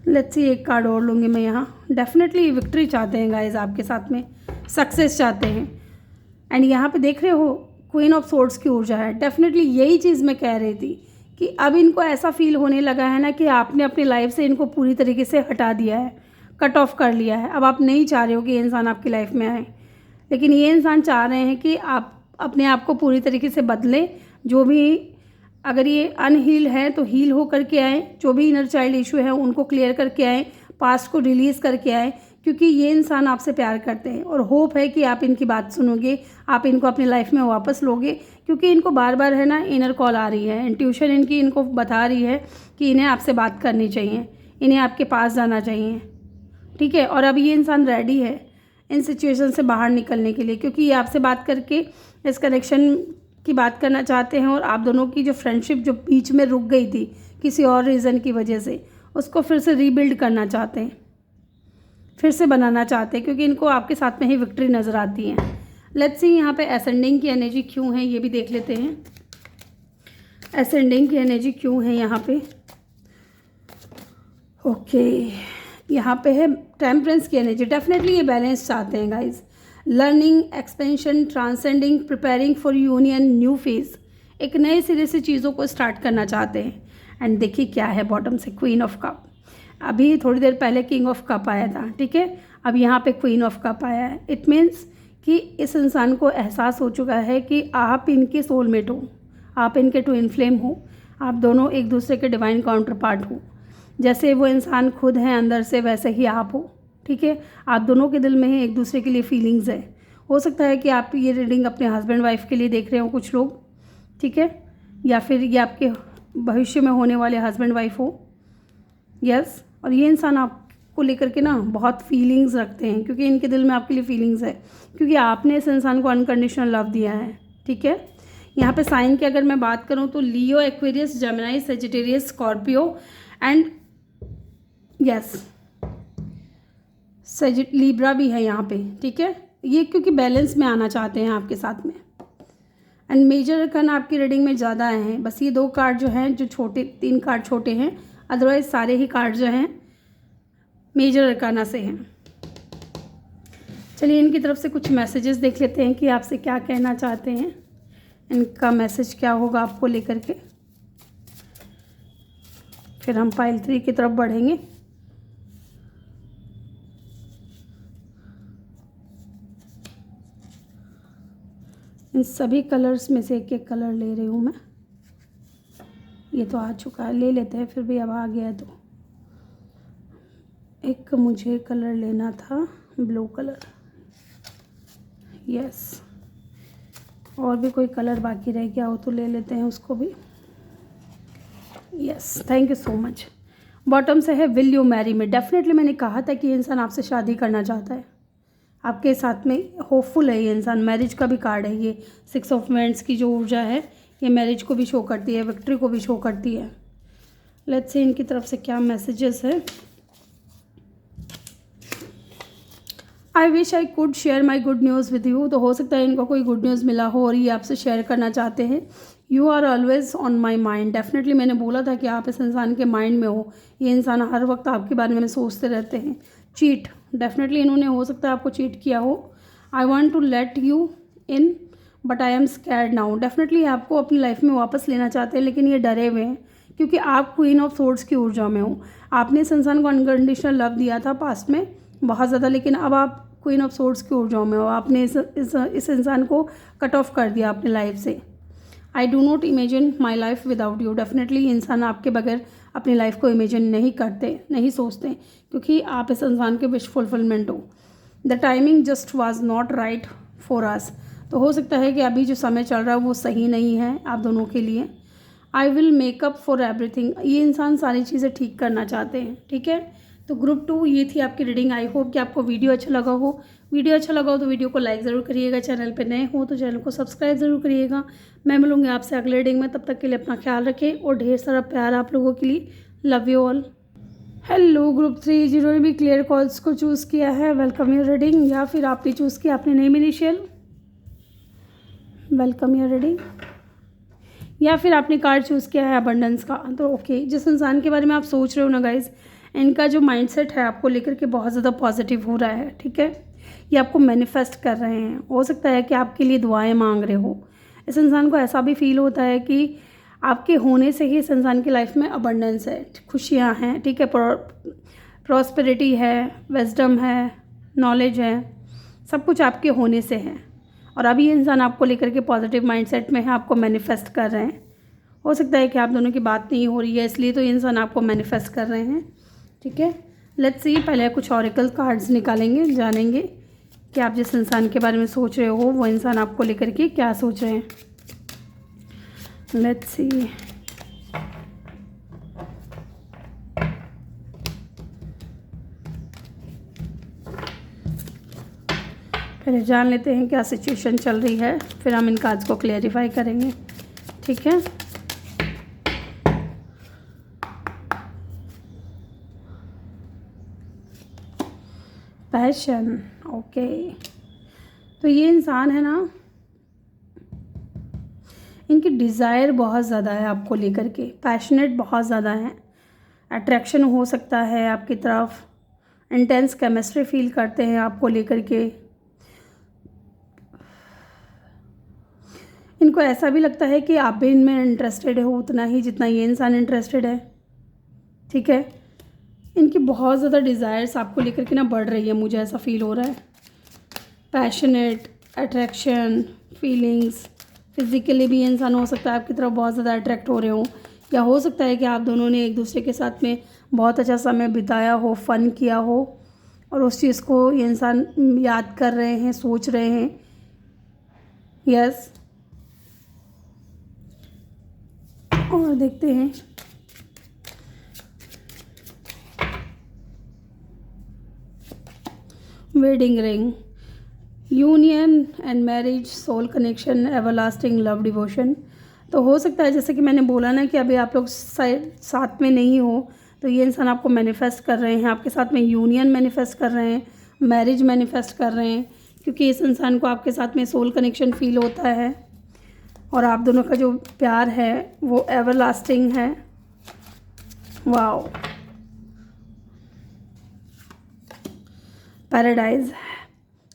लेट्स सी, एक कार्ड और लूँगी मैं यहाँ। डेफिनेटली विक्ट्री चाहते हैं गाइज, आपके साथ में सक्सेस चाहते हैं। एंड यहाँ पे देख रहे हो क्वीन ऑफ सोर्ड्स की ऊर्जा है। डेफिनेटली यही चीज़ मैं कह रही थी कि अब इनको ऐसा फील होने लगा है ना कि आपने अपनी लाइफ से इनको पूरी तरीके से हटा दिया है, कट ऑफ कर लिया है। अब आप नहीं चाह रहे हो कि ये इंसान आपकी लाइफ में आए, लेकिन ये इंसान चाह रहे हैं कि आप अपने आप को पूरी तरीके से बदलें। जो भी अगर ये अनहील है तो हील हो करके आए, जो भी इनर चाइल्ड इशू है उनको क्लियर करके आए, पास्ट को रिलीज़ करके आए, क्योंकि ये इंसान आपसे प्यार करते हैं और होप है कि आप इनकी बात सुनोगे, आप इनको अपनी लाइफ में वापस लोगे। क्योंकि इनको बार बार है ना इनर कॉल आ रही है, इंट्यूशन इनकी इनको बता रही है कि इन्हें आपसे बात करनी चाहिए, इन्हें आपके पास जाना चाहिए, ठीक है। और अब ये इंसान रेडी है इन सिचुएशन से बाहर निकलने के लिए, क्योंकि ये आपसे बात करके इस कनेक्शन की बात करना चाहते हैं और आप दोनों की जो फ्रेंडशिप जो बीच में रुक गई थी किसी और रीज़न की वजह से, उसको फिर से रीबिल्ड करना चाहते हैं, फिर से बनाना चाहते हैं, क्योंकि इनको आपके साथ में ही विक्ट्री नज़र आती है। लेट्स सी यहाँ पे असेंडिंग की एनर्जी क्यों है ये भी देख लेते हैं। असेंडिंग की एनर्जी क्यों है यहाँ पे? ओके, यहाँ पे है टेम्परेंस की एनर्जी। डेफिनेटली ये बैलेंस चाहते हैं guys. Learning, expansion, transcending, preparing for union, new phase, एक नए सिरे से चीज़ों को स्टार्ट करना चाहते हैं। एंड देखिए क्या है बॉटम से, क्वीन ऑफ कप। अभी थोड़ी देर पहले किंग ऑफ कप आया था, ठीक है, अब यहाँ पे क्वीन ऑफ कप आया है। इट मीन्स कि इस इंसान को एहसास हो चुका है कि आप इनके सोलमेट हो, आप इनके ट्विन फ्लेम हो, आप दोनों एक दूसरे के डिवाइन काउंटर पार्ट हो। जैसे वो इंसान खुद हैं अंदर से, वैसे ही आप हो, ठीक है। आप दोनों के दिल में ही एक दूसरे के लिए फीलिंग्स है। हो सकता है कि आप ये रीडिंग अपने हस्बैंड वाइफ के लिए देख रहे हो कुछ लोग, ठीक है, या फिर ये आपके भविष्य में होने वाले हस्बैंड वाइफ हो। यस, और ये इंसान आपको लेकर के ना बहुत फीलिंग्स रखते हैं, क्योंकि इनके दिल में आपके लिए फीलिंग्स है, क्योंकि आपने इस इंसान को अनकंडीशनल लव दिया है, ठीक है। यहाँ पे साइन की अगर मैं बात करूँ तो Leo, Aquarius, Gemini, Sagittarius, Scorpio and yes Libra भी है यहाँ पे, ठीक है। ये क्योंकि बैलेंस में आना चाहते हैं आपके साथ में। एंड मेजर अरकान आपकी रीडिंग में ज़्यादा आए हैं, बस ये 2 कार्ड जो हैं जो छोटे, 3 कार्ड छोटे हैं, अदरवाइज सारे ही कार्ड जो हैं मेजर अरकाना से हैं। चलिए इनकी तरफ से कुछ मैसेजेस देख लेते हैं कि आपसे क्या कहना चाहते हैं, इनका मैसेज क्या होगा आपको लेकर के। फिर हम पाइल 3 की तरफ बढ़ेंगे। इन सभी कलर्स में से एक एक कलर ले रही हूँ मैं। ये तो आ चुका है, ले लेते हैं, फिर भी अब आ गया है तो। एक मुझे कलर लेना था ब्लू कलर, यस, और भी कोई कलर बाकी रह गया हो तो ले लेते हैं उसको भी। Yes, thank you so much. Bottom से है will you marry me. Definitely मैंने कहा था कि ये इंसान आपसे शादी करना चाहता है, आपके साथ में होपफुल है ये इंसान। मैरिज का भी कार्ड है ये। 6 ऑफ वांड्स की जो ऊर्जा है ये मैरिज को भी शो करती है, विक्ट्री को भी शो करती है। लेट्स सी इनकी तरफ से क्या मैसेजेस है। I wish I could share my good news with you. तो हो सकता है इनको कोई गुड न्यूज़ मिला हो और ये आपसे शेयर करना चाहते हैं। You are always on my mind. Definitely मैंने बोला था कि आप इस इंसान के माइंड में हो। ये इंसान हर वक्त आपके बारे में सोचते रहते हैं। चीट, डेफिनेटली इन्होंने हो सकता है आपको चीट किया हो। I want to let you in but I am scared now. Definitely आपको अपनी लाइफ में वापस लेना चाहते हैं, लेकिन ये डरे हुए हैं क्योंकि आप क्वीन ऑफ सोर्ड्स की ऊर्जा में हो। आपने इस इंसान को अनकंडीशनल लव दिया था पास्ट में बहुत ज़्यादा, लेकिन अब आप क्वीन ऑफ सोर्ड्स की ऊर्जाओं में हो। आपने इस इंसान को कट ऑफ कर दिया अपने लाइफ से। I do not imagine my life without you. Definitely इंसान आपके बगैर अपनी लाइफ को इमेजिन नहीं करते, नहीं सोचते, क्योंकि आप इस इंसान के विश फुलफिलमेंट हो। The timing just was not right for us. तो हो सकता है कि अभी जो समय चल रहा है वो सही नहीं है आप दोनों के लिए। I will make up for everything. ये इंसान सारी चीज़ें ठीक करना चाहते हैं, ठीक है। तो ग्रुप 2 ये थी आपकी रीडिंग। आई होप कि आपको वीडियो अच्छा लगा हो। वीडियो अच्छा लगा हो तो वीडियो को लाइक ज़रूर करिएगा। चैनल पे नए हो तो चैनल को सब्सक्राइब ज़रूर करिएगा। मैं मिलूँगी आपसे अगले रीडिंग में। तब तक के लिए अपना ख्याल रखें और ढेर सारा प्यार आप लोगों के लिए। Love you all. Hello group 3, जिन्होंने भी क्लियर कॉल्स को चूज़ किया है, वेलकम योर रीडिंग। या फिर आपने चूज़ किया अपने name initial, welcome your reading. या फिर आपने कार्ड चूज़ किया है अबंडेंस का, तो ओके। जिस इंसान के बारे में आप सोच रहे हो ना गाइज, इनका जो माइंडसेट है आपको लेकर के बहुत ज़्यादा पॉजिटिव हो रहा है, ठीक है। ये आपको मैनिफेस्ट कर रहे हैं। हो सकता है कि आपके लिए दुआएं मांग रहे हो। इस इंसान को ऐसा भी फील होता है कि आपके होने से ही इस इंसान की लाइफ में अबंडेंस है, खुशियाँ हैं, ठीक है, प्रॉस्पेरिटी है, विजडम है, नॉलेज है, सब कुछ आपके होने से है। और अभी ये इंसान आपको लेकर के पॉजिटिव माइंडसेट में है, आपको मैनिफेस्ट कर रहे हैं। हो सकता है कि आप दोनों की बात नहीं हो रही है, इसलिए तो ये इंसान आपको मैनिफेस्ट कर रहे हैं, ठीक है। लेट्स सी, पहले कुछ ऑरेकल कार्ड्स निकालेंगे, जानेंगे कि आप जिस इंसान के बारे में सोच रहे हो वो इंसान आपको लेकर के क्या सोच रहे हैं। लेट्स सी, पहले जान लेते हैं क्या सिचुएशन चल रही है, फिर हम इन कार्ड्स को क्लेरिफाई करेंगे, ठीक है। Passion, okay. तो ये इंसान है ना, इनकी डिज़ायर बहुत ज़्यादा है आपको लेकर के, पैशनेट बहुत ज़्यादा है। अट्रैक्शन हो सकता है आपकी तरफ, इंटेंस केमिस्ट्री फील करते हैं आपको लेकर के। इनको ऐसा भी लगता है कि आप भी इनमें इंटरेस्टेड हो उतना ही जितना ये इंसान इंटरेस्टेड है, ठीक है। इनकी बहुत ज़्यादा डिज़ायर्स आपको लेकर के ना बढ़ रही है, मुझे ऐसा फील हो रहा है। पैशनेट, अट्रैक्शन, फीलिंग्स, फिज़िकली भी इंसान हो सकता है आपकी तरफ बहुत ज़्यादा अट्रैक्ट हो रहे हो, या हो सकता है कि आप दोनों ने एक दूसरे के साथ में बहुत अच्छा समय बिताया हो, फ़न किया हो, और उस चीज़ को ये इंसान याद कर रहे हैं, सोच रहे हैं। यस, और देखते हैं wedding ring, union and marriage, soul connection, everlasting love, devotion. तो हो सकता है जैसे कि मैंने बोला ना कि अभी आप लोग साथ में नहीं हो, तो ये इंसान आपको मैनिफेस्ट कर रहे हैं, आपके साथ में यूनियन मैनिफेस्ट कर रहे हैं, मैरिज मैनिफेस्ट कर रहे हैं, क्योंकि इस इंसान को आपके साथ में सोल कनेक्शन फील होता है और आप दोनों का जो प्यार है वो एवरलास्टिंग है। Wow, paradise,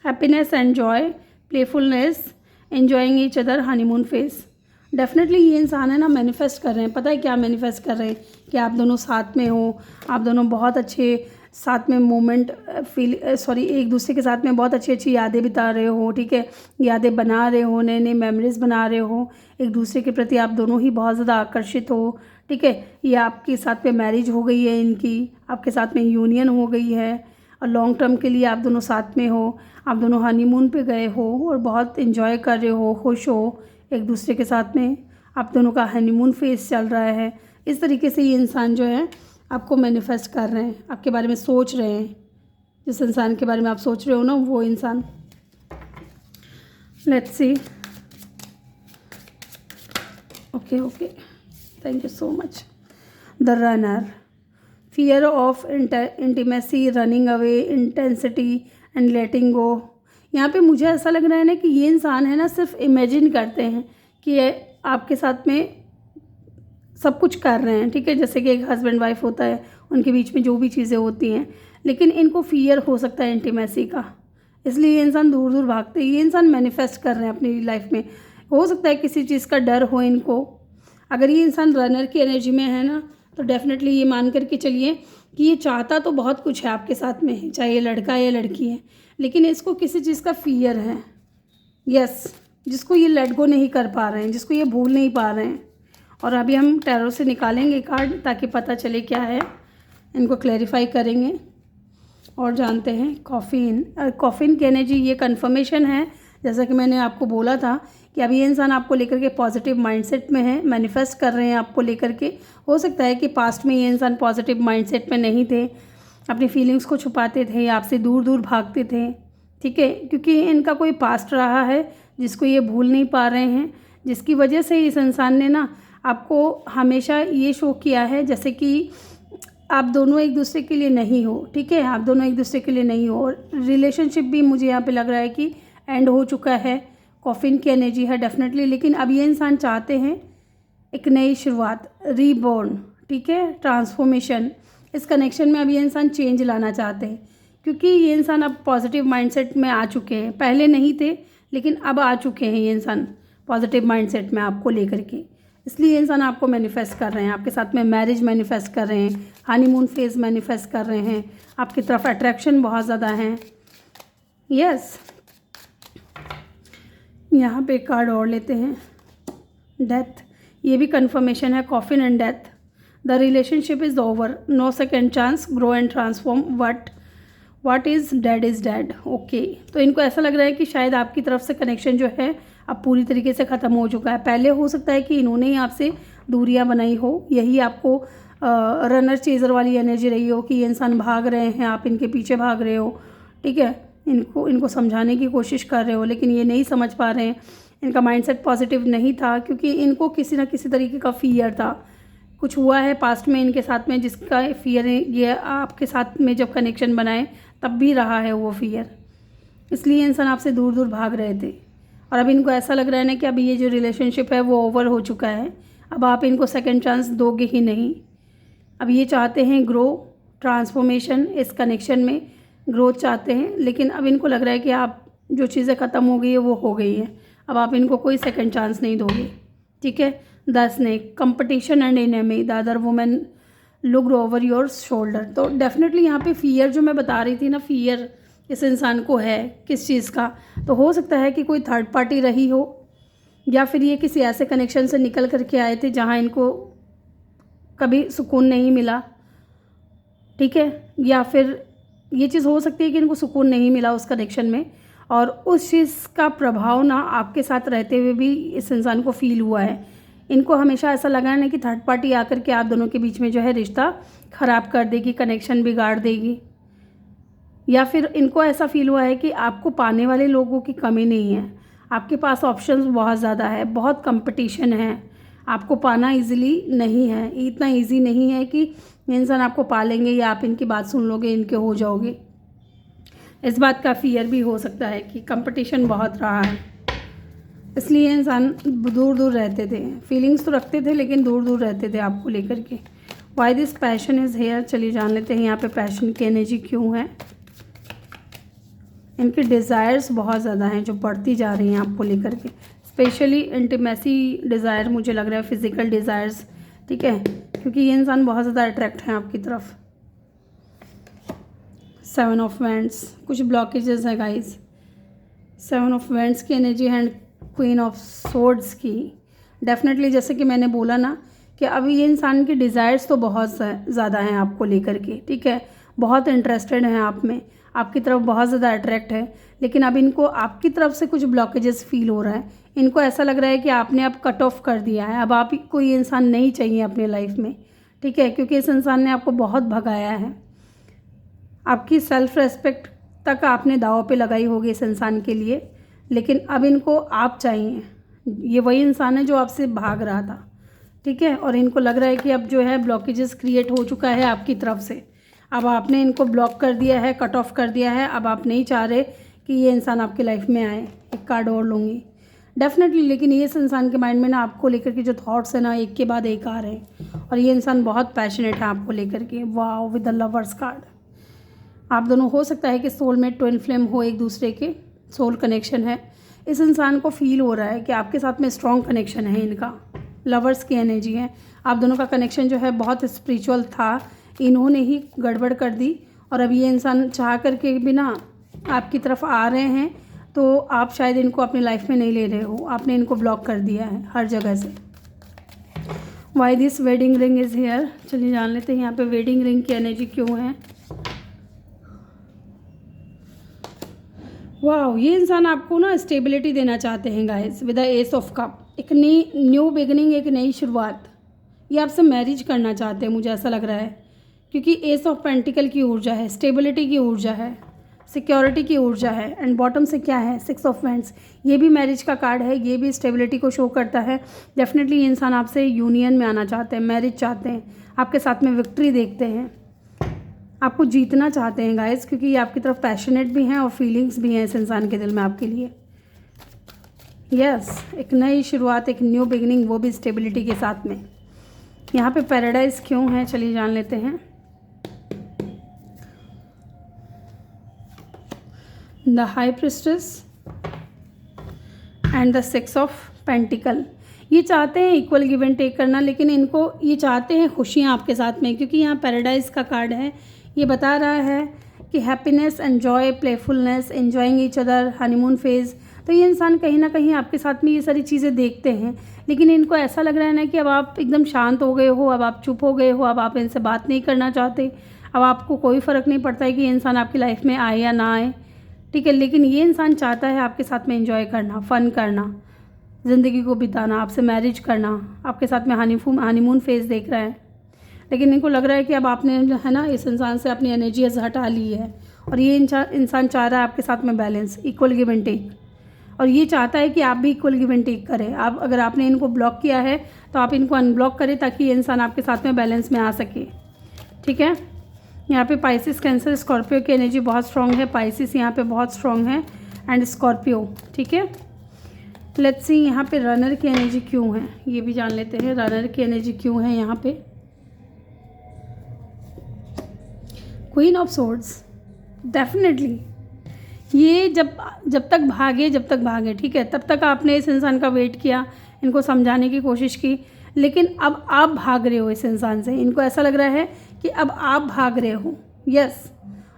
happiness and Joy, playfulness, enjoying each other, honeymoon phase. Definitely ये इंसान है ना मैनिफेस्ट कर रहे हैं। पता है क्या मैनिफेस्ट कर रहे हैं? कि आप दोनों साथ में हो, आप दोनों बहुत अच्छे साथ में मोमेंट एक दूसरे के साथ में बहुत अच्छी अच्छी यादें बिता रहे हो, ठीक है, यादें बना रहे हो, नए नए मेमोरीज बना रहे हो, एक दूसरे के प्रति आप दोनों ही बहुत ज़्यादा आकर्षित हो, ठीक है। ये आपके साथ में मैरिज हो गई है, इनकी आपके साथ में यूनियन हो गई है और लॉन्ग टर्म के लिए आप दोनों साथ में हो, आप दोनों हनीमून पे गए हो और बहुत इन्जॉय कर रहे हो, खुश हो एक दूसरे के साथ में, आप दोनों का हनीमून फेज चल रहा है। इस तरीके से ये इंसान जो है आपको मैनिफेस्ट कर रहे हैं, आपके बारे में सोच रहे हैं। जिस इंसान के बारे में आप सोच रहे हो ना वो इंसान। Let's see, okay, thank you so much. The runner, fear of intimacy, running away, intensity and letting go. यहाँ पे मुझे ऐसा लग रहा है ना कि ये इंसान है ना सिर्फ इमेजिन करते हैं कि ये आपके साथ में सब कुछ कर रहे हैं, ठीक है, जैसे कि एक हस्बैंड वाइफ होता है, उनके बीच में जो भी चीज़ें होती हैं, लेकिन इनको फियर हो सकता है इंटीमेसी का, इसलिए ये इंसान दूर दूर भागते हैं। ये इंसान मैनिफेस्ट कर रहे हैं अपनी लाइफ में, हो सकता है किसी चीज़ का डर हो इनको। अगर ये इंसान रनर की एनर्जी में है ना, तो डेफिनेटली ये मान करके चलिए कि ये चाहता तो बहुत कुछ है आपके साथ में, चाहे ये लड़का है या लड़की है, लेकिन इसको किसी चीज़ का फियर है, यस, जिसको ये लेट गो नहीं कर पा रहे हैं, जिसको ये भूल नहीं पा रहे हैं। और अभी हम टैरो से निकालेंगे कार्ड ताकि पता चले क्या है, इनको क्लैरिफाई करेंगे और जानते हैं। कॉफिन की एनर्जी, ये कन्फर्मेशन है, जैसा कि मैंने आपको बोला था कि अभी ये इंसान आपको लेकर के पॉजिटिव माइंडसेट में है, मैनिफेस्ट कर रहे हैं आपको लेकर के। हो सकता है कि पास्ट में ये इंसान पॉजिटिव माइंडसेट में नहीं थे, अपनी फीलिंग्स को छुपाते थे, आपसे दूर दूर भागते थे, ठीक है, क्योंकि इनका कोई पास्ट रहा है जिसको ये भूल नहीं पा रहे हैं, जिसकी वजह से इस इंसान ने ना आपको हमेशा ये शो किया है जैसे कि आप दोनों एक दूसरे के लिए नहीं हो, ठीक है, आप दोनों एक दूसरे के लिए नहीं हो। और रिलेशनशिप भी मुझे यहाँ पे लग रहा है कि एंड हो चुका है, कॉफिन की एनर्जी है डेफिनेटली, लेकिन अब ये इंसान चाहते हैं एक नई शुरुआत, रीबॉर्न, ठीक है, ट्रांसफॉर्मेशन। इस कनेक्शन में अब ये इंसान चेंज लाना चाहते हैं, क्योंकि ये इंसान अब पॉजिटिव माइंडसेट में आ चुके हैं, पहले नहीं थे लेकिन अब आ चुके हैं ये इंसान पॉजिटिव माइंडसेट में आपको लेकर के। इसलिए ये इंसान आपको मैनिफेस्ट कर रहे हैं, आपके साथ में मैरिज मैनिफेस्ट कर रहे हैं, हनीमून फेज मैनिफेस्ट कर रहे हैं, आपकी तरफ अट्रैक्शन बहुत ज़्यादा है, यस। यहाँ पे एक कार्ड और लेते हैं, डेथ, ये भी कंफर्मेशन है, coffin and death. The relationship is over, no second chance, grow and transform, what is dead. Okay, तो इनको ऐसा लग रहा है कि शायद आपकी तरफ से कनेक्शन जो है अब पूरी तरीके से ख़त्म हो चुका है। पहले हो सकता है कि इन्होंने ही आपसे दूरियां बनाई हो, यही आपको रनर चेजर वाली एनर्जी रही हो कि ये इंसान भाग रहे हैं, आप इनके पीछे भाग रहे हो, ठीक है, इनको समझाने की कोशिश कर रहे हो, लेकिन ये नहीं समझ पा रहे हैं। इनका माइंडसेट पॉजिटिव नहीं था, क्योंकि इनको किसी ना किसी तरीके का फियर था, कुछ हुआ है पास्ट में इनके साथ में जिसका फियर ये आपके साथ में जब कनेक्शन बनाए तब भी रहा है वो फियर, इसलिए इंसान आपसे दूर दूर भाग रहे थे। और अब इनको ऐसा लग रहा है ना कि अभी ये जो रिलेशनशिप है वो ओवर हो चुका है, अब आप इनको सेकंड चांस दोगे ही नहीं। अब ये चाहते हैं ग्रो, ट्रांसफॉर्मेशन, इस कनेक्शन में ग्रोथ चाहते हैं, लेकिन अब इनको लग रहा है कि आप जो चीज़ें ख़त्म हो गई है वो हो गई है, अब आप इनको कोई सेकंड चांस नहीं दोगे, ठीक है। 10 ने competition and enemy, the other women looked over your shoulder. तो डेफिनेटली यहाँ पे फियर जो मैं बता रही थी ना, फियर इस इंसान को है किस चीज़ का, तो हो सकता है कि कोई थर्ड पार्टी रही हो, या फिर ये किसी ऐसे कनेक्शन से निकल करके आए थे जहाँ इनको कभी सुकून नहीं मिला, ठीक है, या फिर ये चीज़ हो सकती है कि इनको सुकून नहीं मिला उस कनेक्शन में, और उस चीज़ का प्रभाव ना आपके साथ रहते हुए भी इस इंसान को फील हुआ है। इनको हमेशा ऐसा लगा है ना कि थर्ड पार्टी आकर के आप दोनों के बीच में जो है रिश्ता ख़राब कर देगी, कनेक्शन बिगाड़ देगी, या फिर इनको ऐसा फील हुआ है कि आपको पाने वाले लोगों की कमी नहीं है, आपके पास ऑप्शंस बहुत ज़्यादा है, बहुत कंपटीशन है, आपको पाना इजीली नहीं है, इतना इजी नहीं है कि इंसान आपको पालेंगे या आप इनकी बात सुन लोगे, इनके हो जाओगे। इस बात का फियर भी हो सकता है कि कंपटीशन बहुत रहा है, इसलिए इंसान दूर दूर रहते थे, फीलिंग्स तो रखते थे लेकिन दूर दूर रहते थे आपको लेकर के। Why this passion is here, चलिए जान लेते हैं यहाँ पे पैशन की एनर्जी क्यों है। इनके डिज़ायर्स बहुत ज़्यादा हैं जो बढ़ती जा रही हैं आपको लेकर के, स्पेशली इंटीमेसी डिज़ायर, मुझे लग रहा है फिज़िकल डिज़ायर्स, ठीक है, क्योंकि ये इंसान बहुत ज़्यादा अट्रैक्ट हैं आपकी तरफ। 7 ऑफ वैंड्स, कुछ ब्लॉकेजेस है गाइस। 7 ऑफ वैंड्स की energy and queen of swords की। डेफिनेटली जैसे कि मैंने बोला ना कि अभी ये इंसान के डिज़ायर्स तो बहुत ज़्यादा हैं आपको लेकर के, ठीक है, बहुत इंटरेस्टेड हैं आप में, आपकी तरफ बहुत ज़्यादा अट्रैक्ट है, लेकिन अब इनको आपकी तरफ से कुछ ब्लॉकेजेस फील हो रहा है। इनको ऐसा लग रहा है कि आपने अब कट ऑफ कर दिया है, अब आप को ये इंसान नहीं चाहिए अपनी लाइफ में, ठीक है, क्योंकि इस इंसान ने आपको बहुत भगाया है, आपकी सेल्फ रेस्पेक्ट तक आपने दांव पे लगाई होगी इस इंसान के लिए, लेकिन अब इनको आप चाहिए। ये वही इंसान है जो आपसे भाग रहा था, ठीक है। और इनको लग रहा है कि अब जो है ब्लॉकेजेस क्रिएट हो चुका है आपकी तरफ से, अब आपने इनको ब्लॉक कर दिया है, कट ऑफ कर दिया है, अब आप नहीं चाह रहे कि ये इंसान आपकी लाइफ में आए। एक कार्ड और लूँगी डेफिनेटली, लेकिन ये इंसान के माइंड में ना आपको लेकर के जो थॉट्स हैं ना एक के बाद एक आ रहे हैं, और ये इंसान बहुत पैशनेट है आपको लेकर के। Wow, with the lovers card. आप दोनों हो सकता है कि सोलमेट ट्विन फ्लेम हो, एक दूसरे के सोल कनेक्शन है। इस इंसान को फील हो रहा है कि आपके साथ में स्ट्रॉन्ग कनेक्शन है इनका, लवर्स की एनर्जी है। आप दोनों का कनेक्शन जो है बहुत स्पिरिचुअल था, इन्होंने ही गड़बड़ कर दी, और अब ये इंसान चाह करके भी ना आपकी तरफ आ रहे हैं, तो आप शायद इनको अपनी लाइफ में नहीं ले रहे हो, आपने इनको ब्लॉक कर दिया है हर जगह से। Why this wedding ring is here, चलिए जान लेते हैं यहाँ पे वेडिंग रिंग की एनर्जी क्यों है। वाह, ये इंसान आपको ना स्टेबिलिटी देना चाहते हैं guys, with the S of cup. एक न्यू बिगनिंग, एक नई शुरुआत। ये आपसे मैरिज करना चाहते हैं, मुझे ऐसा लग रहा है, क्योंकि एस ऑफ पेंटिकल की ऊर्जा है, स्टेबिलिटी की ऊर्जा है, सिक्योरिटी की ऊर्जा है। एंड बॉटम से क्या है, 6 ऑफ वैंड्स। ये भी मैरिज का कार्ड है, ये भी स्टेबिलिटी को शो करता है। डेफिनेटली ये इंसान आपसे यूनियन में आना चाहते हैं, मैरिज चाहते हैं, आपके साथ में विक्ट्री देखते हैं, आपको जीतना चाहते हैं गाइस, क्योंकि ये आपकी तरफ पैशनेट भी हैं और फीलिंग्स भी हैं इस इंसान के दिल में आपके लिए। यस, एक नई शुरुआत, एक न्यू बिगनिंग, वो भी स्टेबिलिटी के साथ में। यहाँ पे पैराडाइज क्यों है, चलिए जान लेते हैं। The high priestess and the 6 of pentacle. ये चाहते हैं इक्वल गिव एंड टेक करना, लेकिन इनको ये चाहते हैं खुशियाँ आपके साथ में, क्योंकि यहाँ पैराडाइज का कार्ड है। ये बता रहा है कि happiness, enjoy, playfulness, enjoying each other, honeymoon phase. तो ये इंसान कहीं ना कहीं आपके साथ में ये सारी चीज़ें देखते हैं, लेकिन इनको ऐसा लग रहा है ना कि अब आप एकदम शांत हो गए हो, अब आप चुप हो गए हो, अब आप इनसे बात नहीं करना चाहते, अब आपको कोई फ़र्क नहीं पड़ता है कि ये इंसान आपकी लाइफ में आए या ना आए, ठीक है। लेकिन ये इंसान चाहता है आपके साथ में एंजॉय करना, फ़न करना, ज़िंदगी को बिताना, आपसे मैरिज करना, आपके साथ में हनीमून फेज़ देख रहा है। लेकिन इनको लग रहा है कि अब आपने जो है ना इस इंसान से अपनी एनर्जीज हटा ली है, और ये इंसान चाह रहा है आपके साथ में balance, equal give and take, और ये चाहता है कि आप भी इक्वल गिव एंड टेक करें। आप अगर आपने इनको ब्लॉक किया है तो आप इनको अनब्लॉक करें, ताकि ये इंसान आपके साथ में बैलेंस में आ सके, ठीक है। यहाँ पे पाइसिस, कैंसर, स्कॉर्पियो की एनर्जी बहुत स्ट्रॉन्ग है। पाइसिस यहाँ पे बहुत स्ट्रॉन्ग है, एंड स्कॉर्पियो, ठीक है। लेट्स सी यहाँ पे रनर की एनर्जी क्यों है, ये भी जान लेते हैं। रनर की एनर्जी क्यों है यहाँ पे। क्वीन ऑफ सोर्ड्स, डेफिनेटली ये जब तक भागे, ठीक है, तब तक आपने इस इंसान का वेट किया, इनको समझाने की कोशिश की, लेकिन अब आप भाग रहे हो इस इंसान से। इनको ऐसा लग रहा है कि अब आप भाग रहे हो। यस,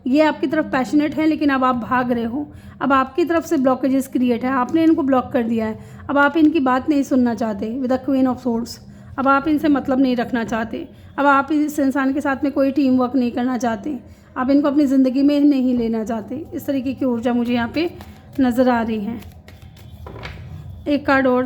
ये आपकी तरफ पैशनेट है, लेकिन अब आप भाग रहे हो। अब आपकी तरफ से ब्लॉकेजेस क्रिएट है, आपने इनको ब्लॉक कर दिया है। अब आप इनकी बात नहीं सुनना चाहते, with the queen of swords. अब आप इनसे मतलब नहीं रखना चाहते, अब आप इस इंसान के साथ में कोई टीम वर्क नहीं करना चाहते, आप इनको अपनी ज़िंदगी में नहीं लेना चाहते। इस तरीके की ऊर्जा मुझे यहाँ पे नज़र आ रही है। एक कार्ड और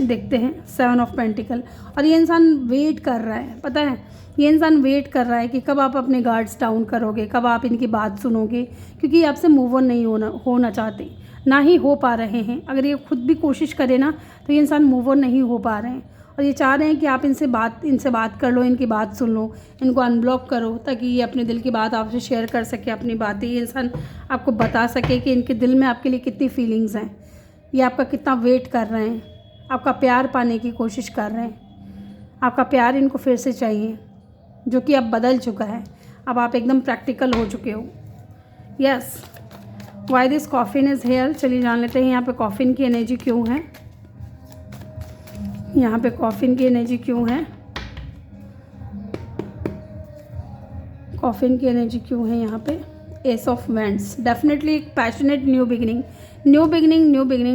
देखते हैं, 7 ऑफ पेंटिकल। और ये इंसान वेट कर रहा है, पता है, ये इंसान वेट कर रहा है कि कब आप अपने गार्ड्स डाउन करोगे, कब आप इनकी बात सुनोगे, क्योंकि ये आपसे मूव ऑन नहीं होना चाहते, ना ही हो पा रहे हैं। अगर ये खुद भी कोशिश करे ना तो ये इंसान मूव ऑन नहीं हो पा रहे हैं, और ये चाह रहे हैं कि आप इनसे बात कर लो, इनकी बात सुन लो, इनको अनब्लॉक करो, ताकि ये अपने दिल की बात आपसे शेयर कर सके, अपनी बातें ये इंसान आपको बता सके कि इनके दिल में आपके लिए कितनी फीलिंग्स हैं, ये आपका कितना वेट कर रहे हैं, आपका प्यार पाने की कोशिश कर रहे हैं। आपका प्यार इनको फिर से चाहिए, जो कि अब बदल चुका है, अब आप एकदम प्रैक्टिकल हो चुके हो। Yes, why this coffin is here, चलिए जान लेते हैं यहाँ पे कॉफिन की एनर्जी क्यों है। यहाँ पे कॉफिन की एनर्जी क्यों है, कॉफिन की एनर्जी क्यों है यहाँ पे। एस ऑफ वैंड्स, डेफिनेटली एक पैशनेट न्यू बिगिनिंग,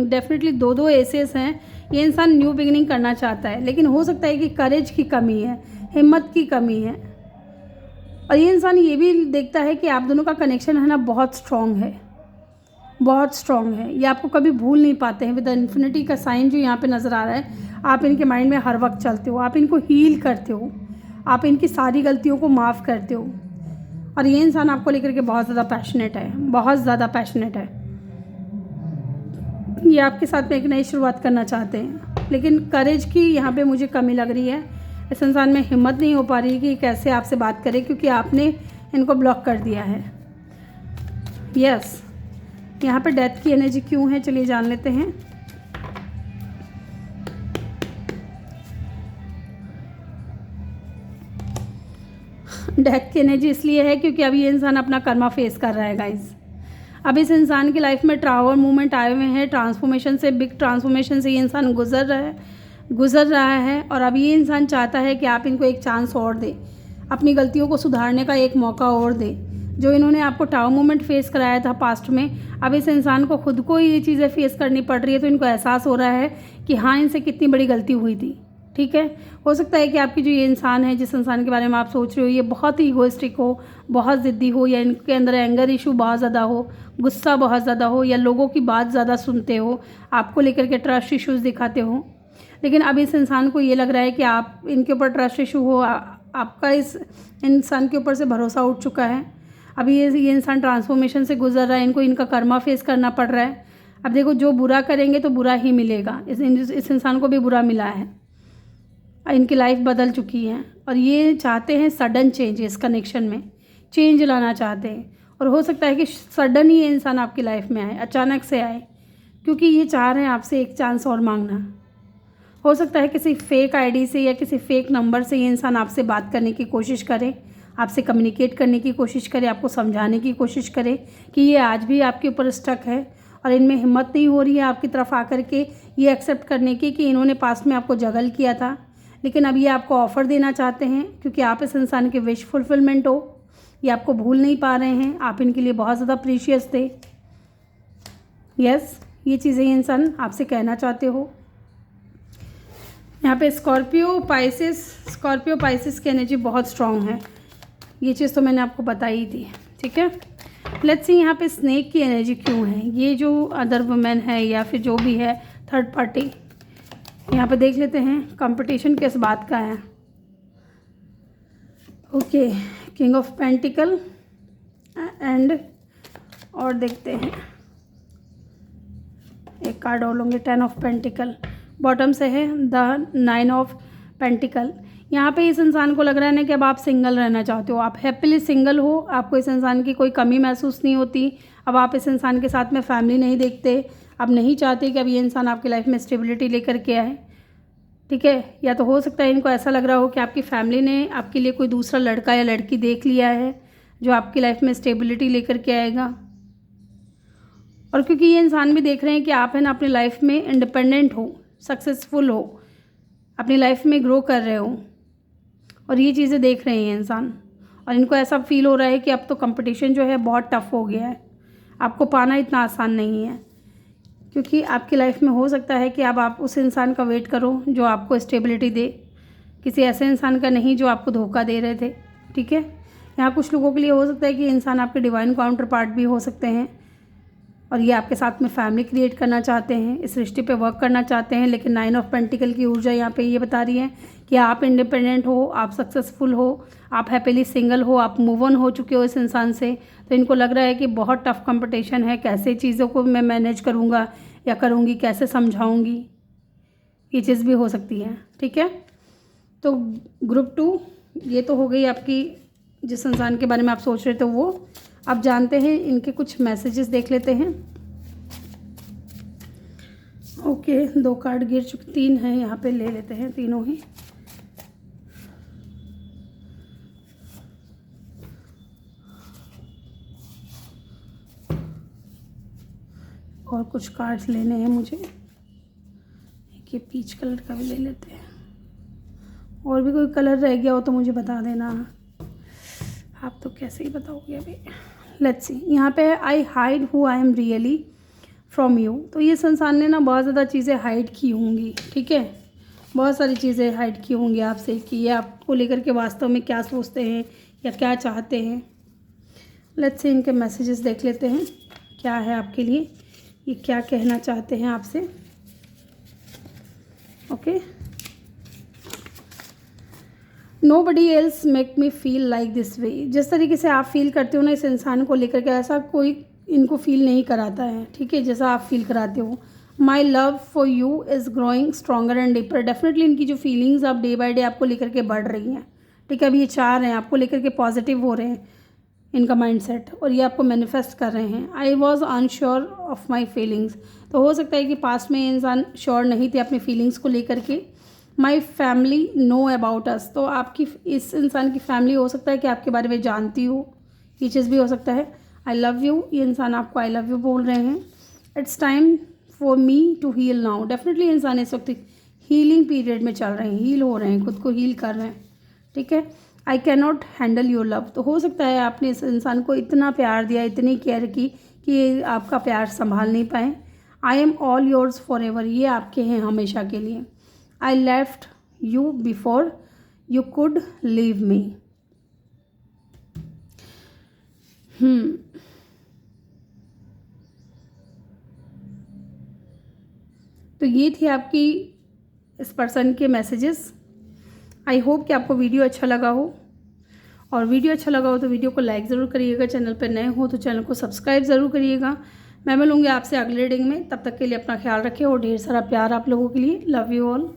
डेफिनेटली दो एसेस हैं। ये इंसान न्यू बिगिनिंग करना चाहता है, लेकिन हो सकता है कि करेज की कमी है, हिम्मत की कमी है, और ये इंसान ये भी देखता है कि आप दोनों का कनेक्शन है ना बहुत स्ट्रॉन्ग है, ये आपको कभी भूल नहीं पाते हैं। विद इन्फिनिटी का साइन जो यहाँ पे नज़र आ रहा है, आप इनके माइंड में हर वक्त चलते हो, आप इनको हील करते हो, आप इनकी सारी गलतियों को माफ़ करते हो, और ये इंसान आपको लेकर के बहुत ज़्यादा पैशनेट है। ये आपके साथ में एक नई शुरुआत करना चाहते हैं। लेकिन करेज की यहाँ पे मुझे कमी लग रही है। इस इंसान में हिम्मत नहीं हो पा रही कि कैसे आपसे बात करे, क्योंकि आपने इनको ब्लॉक कर दिया है। यस, यहाँ पे डेथ की एनर्जी क्यों है, चलिए जान लेते हैं। डेथ की एनर्जी इसलिए है क्योंकि अब ये इंसान अपना कर्मा फेस कर रहा है गाइस। अब इस इंसान की लाइफ में ट्रावल मूवमेंट आए हुए हैं, ट्रांसफॉर्मेशन से, बिग ट्रांसफॉर्मेशन से ये इंसान गुजर रहा है। और अब ये इंसान चाहता है कि आप इनको एक चांस और दें, अपनी गलतियों को सुधारने का एक मौका और दें। जो इन्होंने आपको टावर मूवमेंट फेस कराया था पास्ट में, अब इस इंसान को खुद को ये चीज़ें फेस करनी पड़ रही है, तो इनको एहसास हो रहा है कि हाँ, इनसे कितनी बड़ी गलती हुई थी। ठीक है, हो सकता है कि आपकी जो ये इंसान है, जिस इंसान के बारे में आप सोच रहे हो, ये बहुत ही ईगोइस्टिक हो, बहुत ज़िद्दी हो, या इनके अंदर एंगर इशू बहुत ज़्यादा हो, गुस्सा बहुत ज़्यादा हो, या लोगों की बात ज़्यादा सुनते हो, आपको लेकर के ट्रस्ट इश्यूज़ दिखाते हो। लेकिन अब इस इंसान को ये लग रहा है कि आप इनके ऊपर ट्रस्ट इशू हो, आपका इस इंसान के ऊपर से भरोसा उठ चुका है। अभी ये इंसान ट्रांसफॉर्मेशन से गुजर रहा है, इनको इनका कर्मा फेस करना पड़ रहा है। अब देखो, जो बुरा करेंगे तो बुरा ही मिलेगा। इस इंसान को भी बुरा मिला है, इनकी लाइफ बदल चुकी है और ये चाहते हैं सडन चेंज, इस कनेक्शन में चेंज लाना चाहते हैं। और हो सकता है कि सडन ही ये इंसान आपकी लाइफ में आए, अचानक से आए, क्योंकि ये चाह रहे हैं आपसे एक चांस और मांगना। हो सकता है किसी फेक आईडी से या किसी फेक नंबर से ये इंसान आपसे बात करने की कोशिश करे, आपसे कम्युनिकेट करने की कोशिश करे, आपको समझाने की कोशिश करे कि ये आज भी आपके ऊपर स्टक है और इनमें हिम्मत नहीं हो रही है आपकी तरफ आकर के ये एक्सेप्ट करने की कि इन्होंने पास्ट में आपको जगल किया था। लेकिन अब ये आपको ऑफ़र देना चाहते हैं, क्योंकि आप इस इंसान के विश फुलफिलमेंट हो। ये आपको भूल नहीं पा रहे हैं, आप इनके लिए बहुत ज़्यादा प्रीशियस थे। यस, ये चीज़ें ये इंसान आपसे कहना चाहते हो। यहाँ पे स्कॉर्पियो पाइसिस की एनर्जी बहुत स्ट्रॉन्ग है, ये चीज़ तो मैंने आपको बताई थी। ठीक है, लेट्स सी यहाँ पे स्नेक की एनर्जी क्यों है। ये जो अदर वुमेन है या फिर जो भी है थर्ड पार्टी, यहाँ पे देख लेते हैं कंपटीशन किस बात का है। Okay, king of pentacle and, और देखते हैं एक कार्ड और लूँगे, 10 ऑफ पेंटिकल। बॉटम से है द 9 ऑफ पेंटिकल। यहाँ पे इस इंसान को लग रहा है ना कि अब आप सिंगल रहना चाहते हो, आप हैप्पीली सिंगल हो, आपको इस इंसान की कोई कमी महसूस नहीं होती। अब आप इस इंसान के साथ में फैमिली नहीं देखते, अब नहीं चाहते कि अब ये इंसान आपकी लाइफ में स्टेबिलिटी लेकर के आए। ठीक है, या तो हो सकता है इनको ऐसा लग रहा हो कि आपकी फैमिली ने आपके लिए कोई दूसरा लड़का या लड़की देख लिया है जो आपकी लाइफ में स्टेबिलिटी लेकर के आएगा। और क्योंकि ये इंसान भी देख रहे हैं कि आप है ना अपनी लाइफ में इंडिपेंडेंट हो, सक्सेसफुल हो, अपनी लाइफ में ग्रो कर रहे हो, और ये चीज़ें देख रहे हैं इंसान। और इनको ऐसा फील हो रहा है कि अब तो कंपटीशन जो है बहुत टफ हो गया है, आपको पाना इतना आसान नहीं है। क्योंकि आपकी लाइफ में हो सकता है कि अब आप उस इंसान का वेट करो जो आपको स्टेबिलिटी दे, किसी ऐसे इंसान का नहीं जो आपको धोखा दे रहे थे। ठीक है, यहाँ कुछ लोगों के लिए हो सकता है कि इंसान आपके डिवाइन काउंटर पार्ट भी हो सकते हैं और ये आपके साथ में फैमिली क्रिएट करना चाहते हैं, इस रिश्ते पे वर्क करना चाहते हैं। लेकिन 9 ऑफ पेंटिकल की ऊर्जा यहाँ पे ये बता रही है कि आप इंडिपेंडेंट हो, आप सक्सेसफुल हो, आप हैप्पीली सिंगल हो, आप मूव ऑन हो चुके हो इस इंसान से। तो इनको लग रहा है कि बहुत टफ कंपटीशन है, कैसे चीज़ों को मैं मैनेज करूँगा या करूँगी, कैसे समझाऊँगी, ये चीज़ भी हो सकती है। ठीक है, तो ग्रुप 2 ये तो हो गई आपकी, जिस इंसान के बारे में आप सोच रहे थे वो। अब जानते हैं इनके कुछ मैसेजेस, देख लेते हैं। ओके, 2 कार्ड गिर चुके, 3 हैं यहाँ पे, ले लेते हैं तीनों ही। और कुछ कार्ड्स लेने हैं मुझे, एक ये पीच कलर का भी ले लेते हैं। और भी कोई कलर रह गया हो तो मुझे बता देना, आप तो कैसे ही बताओगे अभी। लेट्स सी, यहाँ पे आई hide who I am really from you. तो ये संसार ने ना बहुत ज़्यादा चीज़ें हाइड की होंगी। ठीक है, बहुत सारी चीज़ें हाइड की होंगी आपसे कि ये आपको लेकर के वास्तव में क्या सोचते हैं या क्या चाहते हैं। लेट्स सी, इनके मैसेजेस देख लेते हैं क्या है आपके लिए, ये क्या कहना चाहते हैं आपसे। Okay, nobody else make me feel like this way. जिस तरीके से आप फील करते हो ना इस इंसान को लेकर के, ऐसा कोई इनको फील नहीं कराता है। ठीक है, जैसा आप फील कराते हो, my love for you is growing stronger and deeper. Definitely इनकी जो फीलिंग्स अब डे बाय डे आपको लेकर के बढ़ रही हैं, ठीक है। अब ये चाह रहे हैं आपको लेकर के पॉजिटिव हो रहे हैं इनका माइंडसेट, और ये आपको मैनिफेस्ट कर रहे हैं। I was unsure of my feelings. तो हो सकता है कि पास्ट में इंसान श्योर नहीं थे अपनी फीलिंग्स को लेकर के। My family know about us. तो आपकी इस इंसान की फैमिली हो सकता है कि आपके बारे में जानती हो, ये चीज़ भी हो सकता है। आई लव यू, ये इंसान आपको आई लव यू बोल रहे हैं। It's time for me to heal now. Definitely इंसान इस वक्त हीलिंग पीरियड में चल रहे हैं, हील हो रहे हैं, खुद को हील कर रहे हैं, ठीक है। I can not handle your love. तो हो सकता है आपने इस इंसान को इतना प्यार दिया, इतनी केयर की कि ये आपका प्यार संभाल नहीं पाए। I am all yours for ever. ये आपके हैं हमेशा के लिए। I left you before you could leave me. तो ये थी आपकी इस पर्सन के मैसेजेस। आई होप कि आपको वीडियो अच्छा लगा हो, और वीडियो अच्छा लगा हो तो वीडियो को लाइक ज़रूर करिएगा। चैनल पर नए हो तो चैनल को सब्सक्राइब ज़रूर करिएगा। मैं मिलूँगी आपसे अगले रीडिंग में। तब तक के लिए अपना ख्याल रखें और ढेर सारा प्यार आप लोगों के लिए। Love you all.